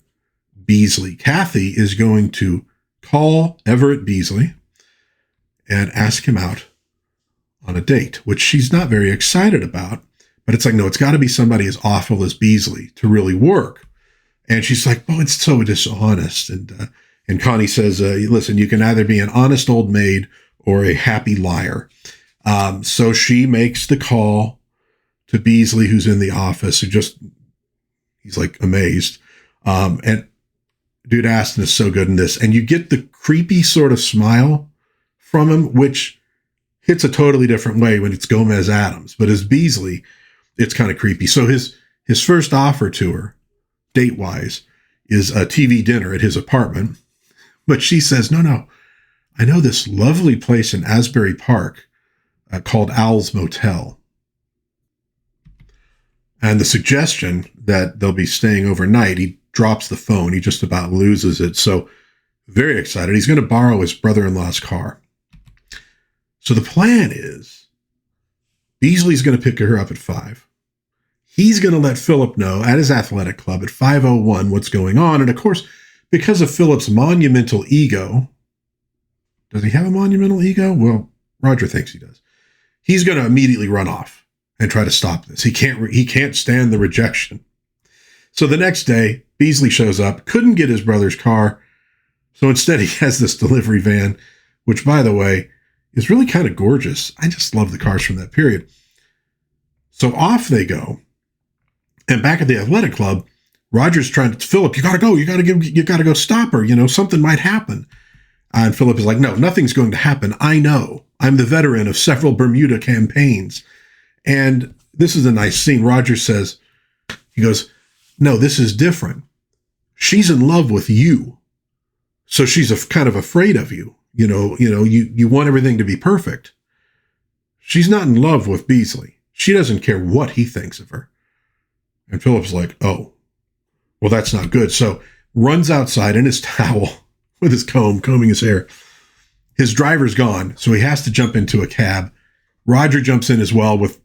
Beasley. Kathy is going to call Everett Beasley and ask him out on a date, which she's not very excited about. But it's like, no, it's got to be somebody as awful as Beasley to really work. And she's like, oh, it's so dishonest. And Connie says, listen, you can either be an honest old maid or a happy liar. So she makes the call to Beasley, who's in the office, he's like amazed. And dude, Astin is so good in this. And you get the creepy sort of smile from him, which hits a totally different way when it's Gomez Addams. But as Beasley, it's kind of creepy. So his first offer to her, date-wise, is a TV dinner at his apartment. But she says, no, I know this lovely place in Asbury Park called Owl's Motel. And the suggestion that they'll be staying overnight, he drops the phone. He just about loses it. So very excited. He's going to borrow his brother-in-law's car. So the plan is Beasley's going to pick her up at 5. He's going to let Philip know at his athletic club at 5:01 what's going on. And of course, because of Philip's monumental ego, does he have a monumental ego? Well, Roger thinks he does. He's going to immediately run off and try to stop this. He can't stand the rejection. So the next day, Beasley shows up, couldn't get his brother's car. So instead, he has this delivery van, which, by the way, is really kind of gorgeous. I just love the cars from that period. So off they go. And back at the athletic club, Roger's trying to, Philip, you got to go stop her. Something might happen. And Philip is like, no, nothing's going to happen. I know. I'm the veteran of several Bermuda campaigns. And this is a nice scene. Roger says, he goes, no, this is different. She's in love with you. So she's kind of afraid of you. You want everything to be perfect. She's not in love with Beasley. She doesn't care what he thinks of her. And Philip's like, oh, well, that's not good. So runs outside in his towel with his combing his hair. His driver's gone, so he has to jump into a cab. Roger jumps in as well with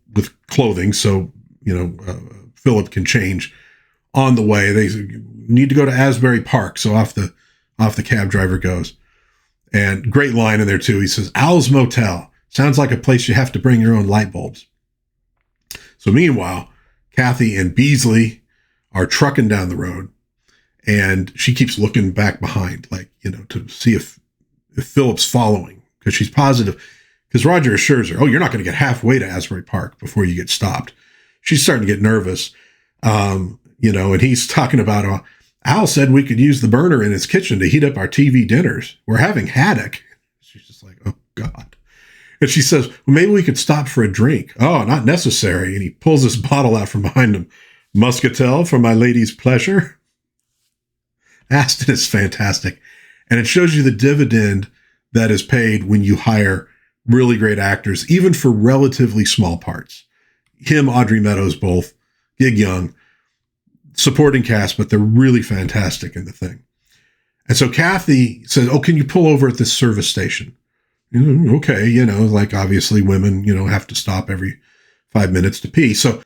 clothing, so Philip can change on the way. They need to go to Asbury Park, so off the cab driver goes. And great line in there too. He says, "Owl's Motel sounds like a place you have to bring your own light bulbs." So meanwhile, Kathy and Beasley are trucking down the road, and she keeps looking back behind, to see if Philip's following, because she's positive. Because Roger assures her, oh, you're not going to get halfway to Asbury Park before you get stopped. She's starting to get nervous, and he's talking about, Al said we could use the burner in his kitchen to heat up our TV dinners. We're having haddock. She's just like, oh, God. And she says, well, maybe we could stop for a drink. Oh, not necessary. And he pulls this bottle out from behind him. Muscatel for my lady's pleasure. Astin is fantastic. And it shows you the dividend that is paid when you hire really great actors, even for relatively small parts. Him, Audrey, Meadows, both, Gig Young, supporting cast, but they're really fantastic in the thing. And so Kathy says, oh, can you pull over at this service station? Okay, obviously women, have to stop every 5 minutes to pee. So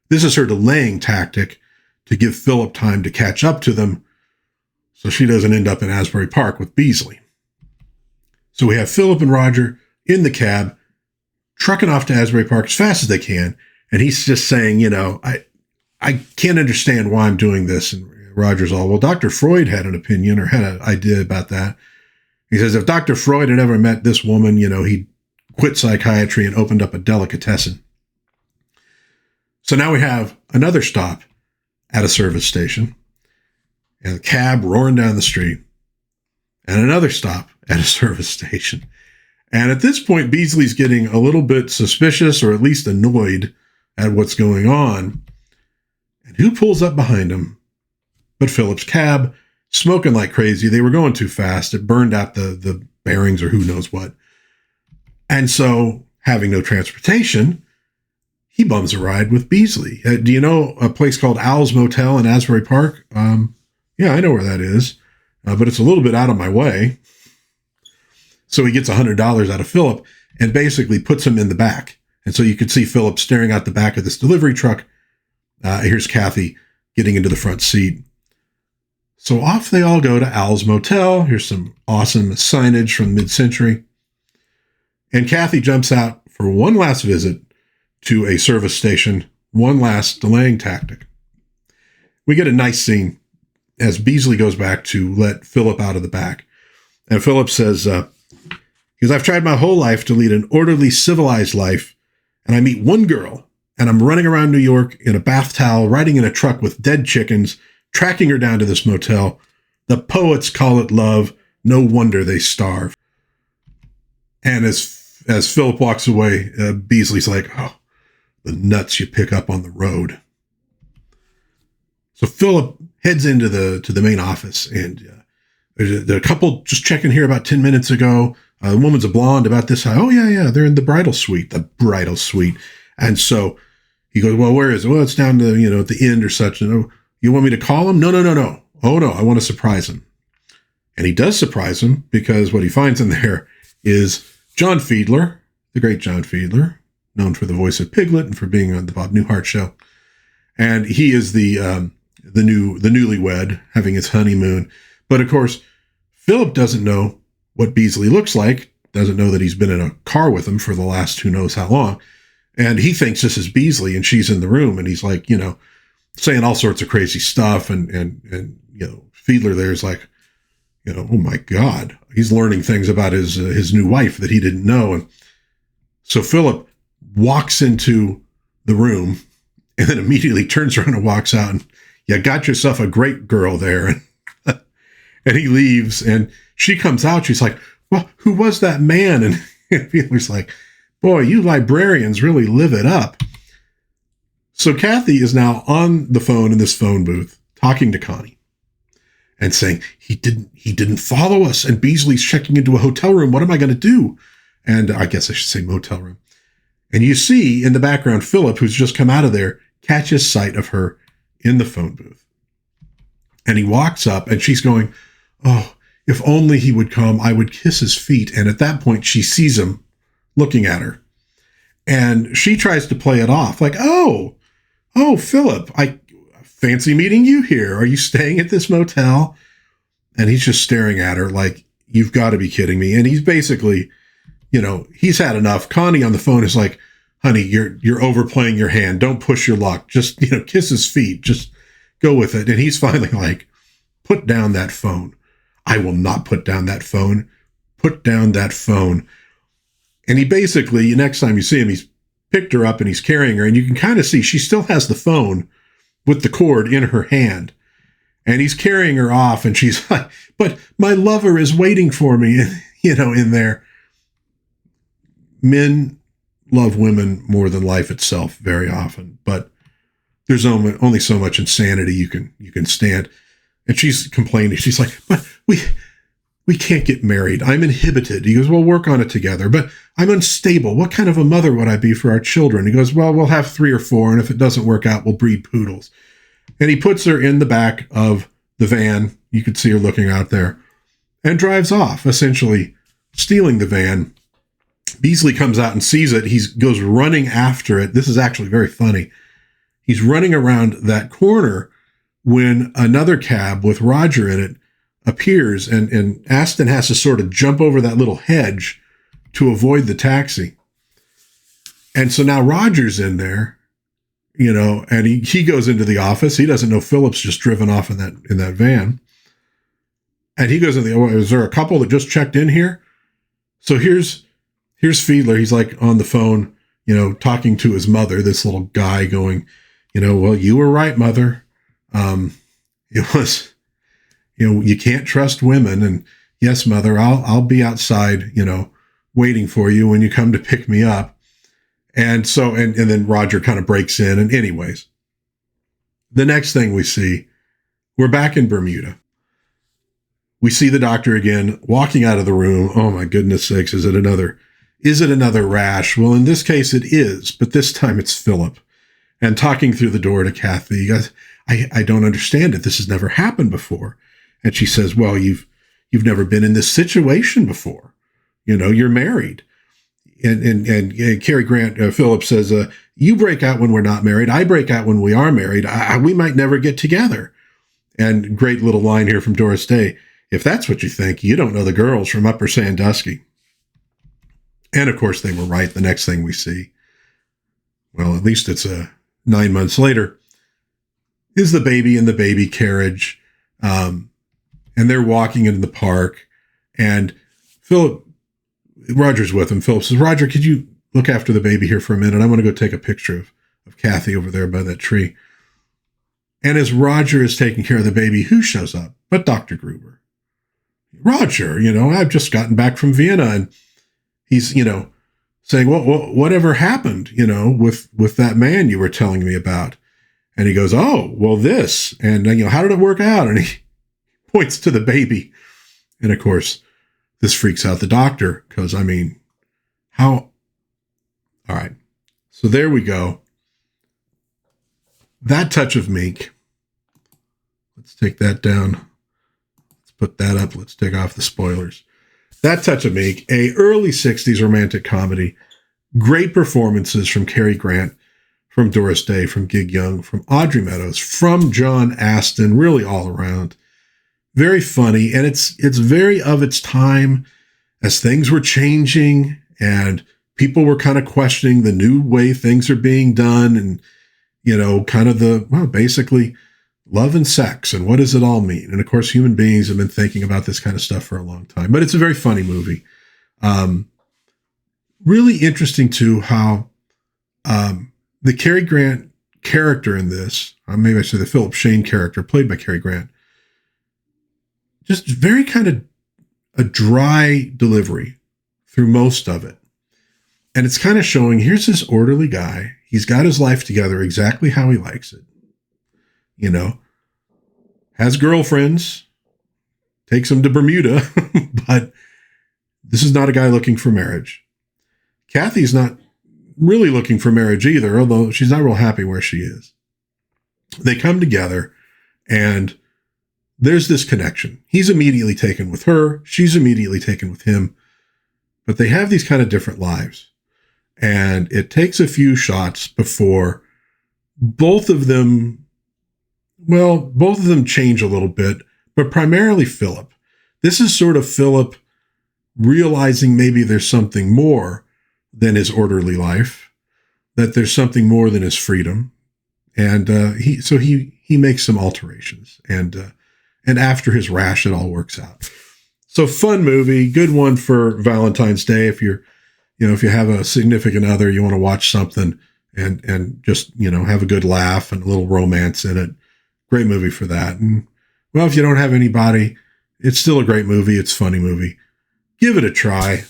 this is her delaying tactic to give Philip time to catch up to them so she doesn't end up in Asbury Park with Beasley. So we have Philip and Roger in the cab, trucking off to Asbury Park as fast as they can. And he's just saying, I can't understand why I'm doing this. And Roger's all, well, Dr. Freud had an opinion or had an idea about that. He says, if Dr. Freud had ever met this woman, he'd quit psychiatry and opened up a delicatessen. So now we have another stop at a service station and a cab roaring down the street and another stop at a service station. And at this point, Beasley's getting a little bit suspicious or at least annoyed at what's going on. And who pulls up behind him but Philip's cab, smoking like crazy. They were going too fast. It burned out the bearings or who knows what. And so, having no transportation, he bums a ride with Beasley. Do you know a place called Owl's Motel in Asbury Park? Yeah, I know where that is, but it's a little bit out of my way. So he gets $100 out of Philip and basically puts him in the back. And so you could see Philip staring out the back of this delivery truck. Here's Kathy getting into the front seat. So off they all go to Owl's Motel. Here's some awesome signage from mid-century. And Kathy jumps out for one last visit to a service station, one last delaying tactic. We get a nice scene as Beasley goes back to let Philip out of the back. And Philip says, because I've tried my whole life to lead an orderly, civilized life, and I meet one girl, and I'm running around New York in a bath towel, riding in a truck with dead chickens, tracking her down to this motel. The poets call it love. No wonder they starve. And as Philip walks away, Beasley's like, oh, the nuts you pick up on the road. So Philip heads into the main office, and there's a couple just checking here about 10 minutes ago. The woman's a blonde about this high. Oh, yeah, they're in the bridal suite. And so he goes, well, where is it? Well, it's down to, at the end or such. And, oh, you want me to call him? No. Oh, no, I want to surprise him. And he does surprise him because what he finds in there is John Fiedler, the great John Fiedler, known for the voice of Piglet and for being on the Bob Newhart show. And he is the newlywed having his honeymoon. But of course, Philip doesn't know what Beasley looks like, doesn't know that he's been in a car with him for the last who knows how long. And he thinks this is Beasley and she's in the room. And he's like, saying all sorts of crazy stuff. And Fiedler there's like, oh my God, he's learning things about his new wife that he didn't know. And so Philip walks into the room and then immediately turns around and walks out. And you got yourself a great girl there. And he leaves and she comes out. She's like, well, who was that man? And Fiedler's like, boy, you librarians really live it up. So Kathy is now on the phone in this phone booth talking to Connie and saying, he didn't follow us. And Beasley's checking into a hotel room. What am I going to do? And I guess I should say motel room. And you see in the background, Philip, who's just come out of there, catches sight of her in the phone booth. And he walks up and she's going, oh, if only he would come, I would kiss his feet. And at that point, she sees him looking at her. And she tries to play it off like, oh, Philip, I fancy meeting you here. Are you staying at this motel? And he's just staring at her like, you've got to be kidding me. And he's basically, he's had enough. Connie on the phone is like, honey, you're overplaying your hand. Don't push your luck. Just, kiss his feet. Just go with it. And he's finally like, put down that phone. I will not put down that phone. Put down that phone. And he basically, next time you see him, he's picked her up and he's carrying her. And you can kind of see she still has the phone with the cord in her hand. And he's carrying her off and she's like, but my lover is waiting for me, in there. Men love women more than life itself very often, but there's only so much insanity you can stand. And she's complaining. She's like, but we can't get married. I'm inhibited. He goes, well, work on it together, but I'm unstable. What kind of a mother would I be for our children? He goes, well, we'll have 3 or 4. And if it doesn't work out, we'll breed poodles. And he puts her in the back of the van. You could see her looking out there and drives off, essentially stealing the van. Beasley comes out and sees it. He goes running after it. This is actually very funny. He's running around that corner when another cab with Roger in it appears, and Astin has to sort of jump over that little hedge to avoid the taxi. And so now Roger's in there, and he goes into the office. He doesn't know Philip's just driven off in that van. And he goes in is there a couple that just checked in here? So here's Fiedler. He's like on the phone, talking to his mother, this little guy going, well, you were right, mother. It was, you can't trust women. And yes, mother, I'll be outside, waiting for you when you come to pick me up. And so, and then Roger kind of breaks in. And anyways, the next thing we see, we're back in Bermuda. We see the doctor again walking out of the room. Oh my goodness sakes. Is it another rash? Well, in this case it is, but this time it's Philip, and talking through the door to Kathy. He goes, I don't understand it. This has never happened before. And she says, well, you've never been in this situation before. You're married. And Cary Grant, Philip says, you break out when we're not married. I break out when we are married. We might never get together. And great little line here from Doris Day. If that's what you think, you don't know the girls from Upper Sandusky. And of course they were right. The next thing we see, well, at least it's 9 months later, is the baby in the baby carriage. And they're walking into the park, and Roger's with him. Philip says, Roger, could you look after the baby here for a minute? I want to go take a picture of Kathy over there by that tree. And as Roger is taking care of the baby, who shows up but Dr. Gruber? Roger, I've just gotten back from Vienna, and he's, saying, well, whatever happened, with that man you were telling me about? And he goes, oh, well, this, and how did it work out? And he points to the baby. And of course, this freaks out the doctor, because all right. So there we go. That Touch of Mink. Let's take that down. Put that up. Let's take off the spoilers. That Touch of Mink, a early 60s romantic comedy. Great performances from Cary Grant, from Doris Day, from Gig Young, from Audrey Meadows, from John Astin, really all around. Very funny, and it's very of its time, as things were changing and people were kind of questioning the new way things are being done, and kind of basically love and sex, and what does it all mean? And of course, human beings have been thinking about this kind of stuff for a long time, but it's a very funny movie. Really interesting too, how the Cary Grant character in this, maybe I say the Philip Shane character played by Cary Grant, just very kind of a dry delivery through most of it. And it's kind of showing, here's this orderly guy. He's got his life together exactly how he likes it. Has girlfriends, takes them to Bermuda, but this is not a guy looking for marriage. Kathy's not really looking for marriage either, although she's not real happy where she is. They come together, and there's this connection. He's immediately taken with her. She's immediately taken with him. But they have these kind of different lives. And it takes a few shots before both of them change a little bit, but primarily Philip. This is sort of Philip realizing maybe there's something more than his orderly life, that there's something more than his freedom. And he makes some alterations. And after his rash, it all works out. So fun movie, good one for Valentine's Day. If if you have a significant other, you want to watch something and just, have a good laugh and a little romance in it. Great movie for that. And well, if you don't have anybody, it's still a great movie. It's a funny movie. Give it a try.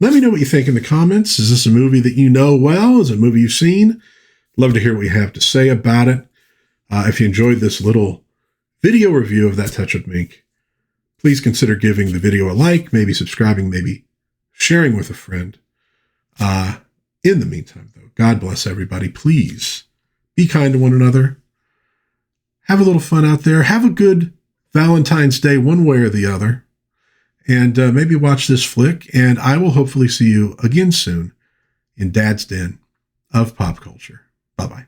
Let me know what you think in the comments. Is this a movie that you know well? Is it a movie you've seen? Love to hear what you have to say about it. If you enjoyed this little video review of That Touch of Mink, please consider giving the video a like, maybe subscribing, maybe sharing with a friend. In the meantime, though, God bless everybody. Please be kind to one another. Have a little fun out there. Have a good Valentine's Day one way or the other. And maybe watch this flick. And I will hopefully see you again soon in Dad's Den of Pop Culture. Bye-bye.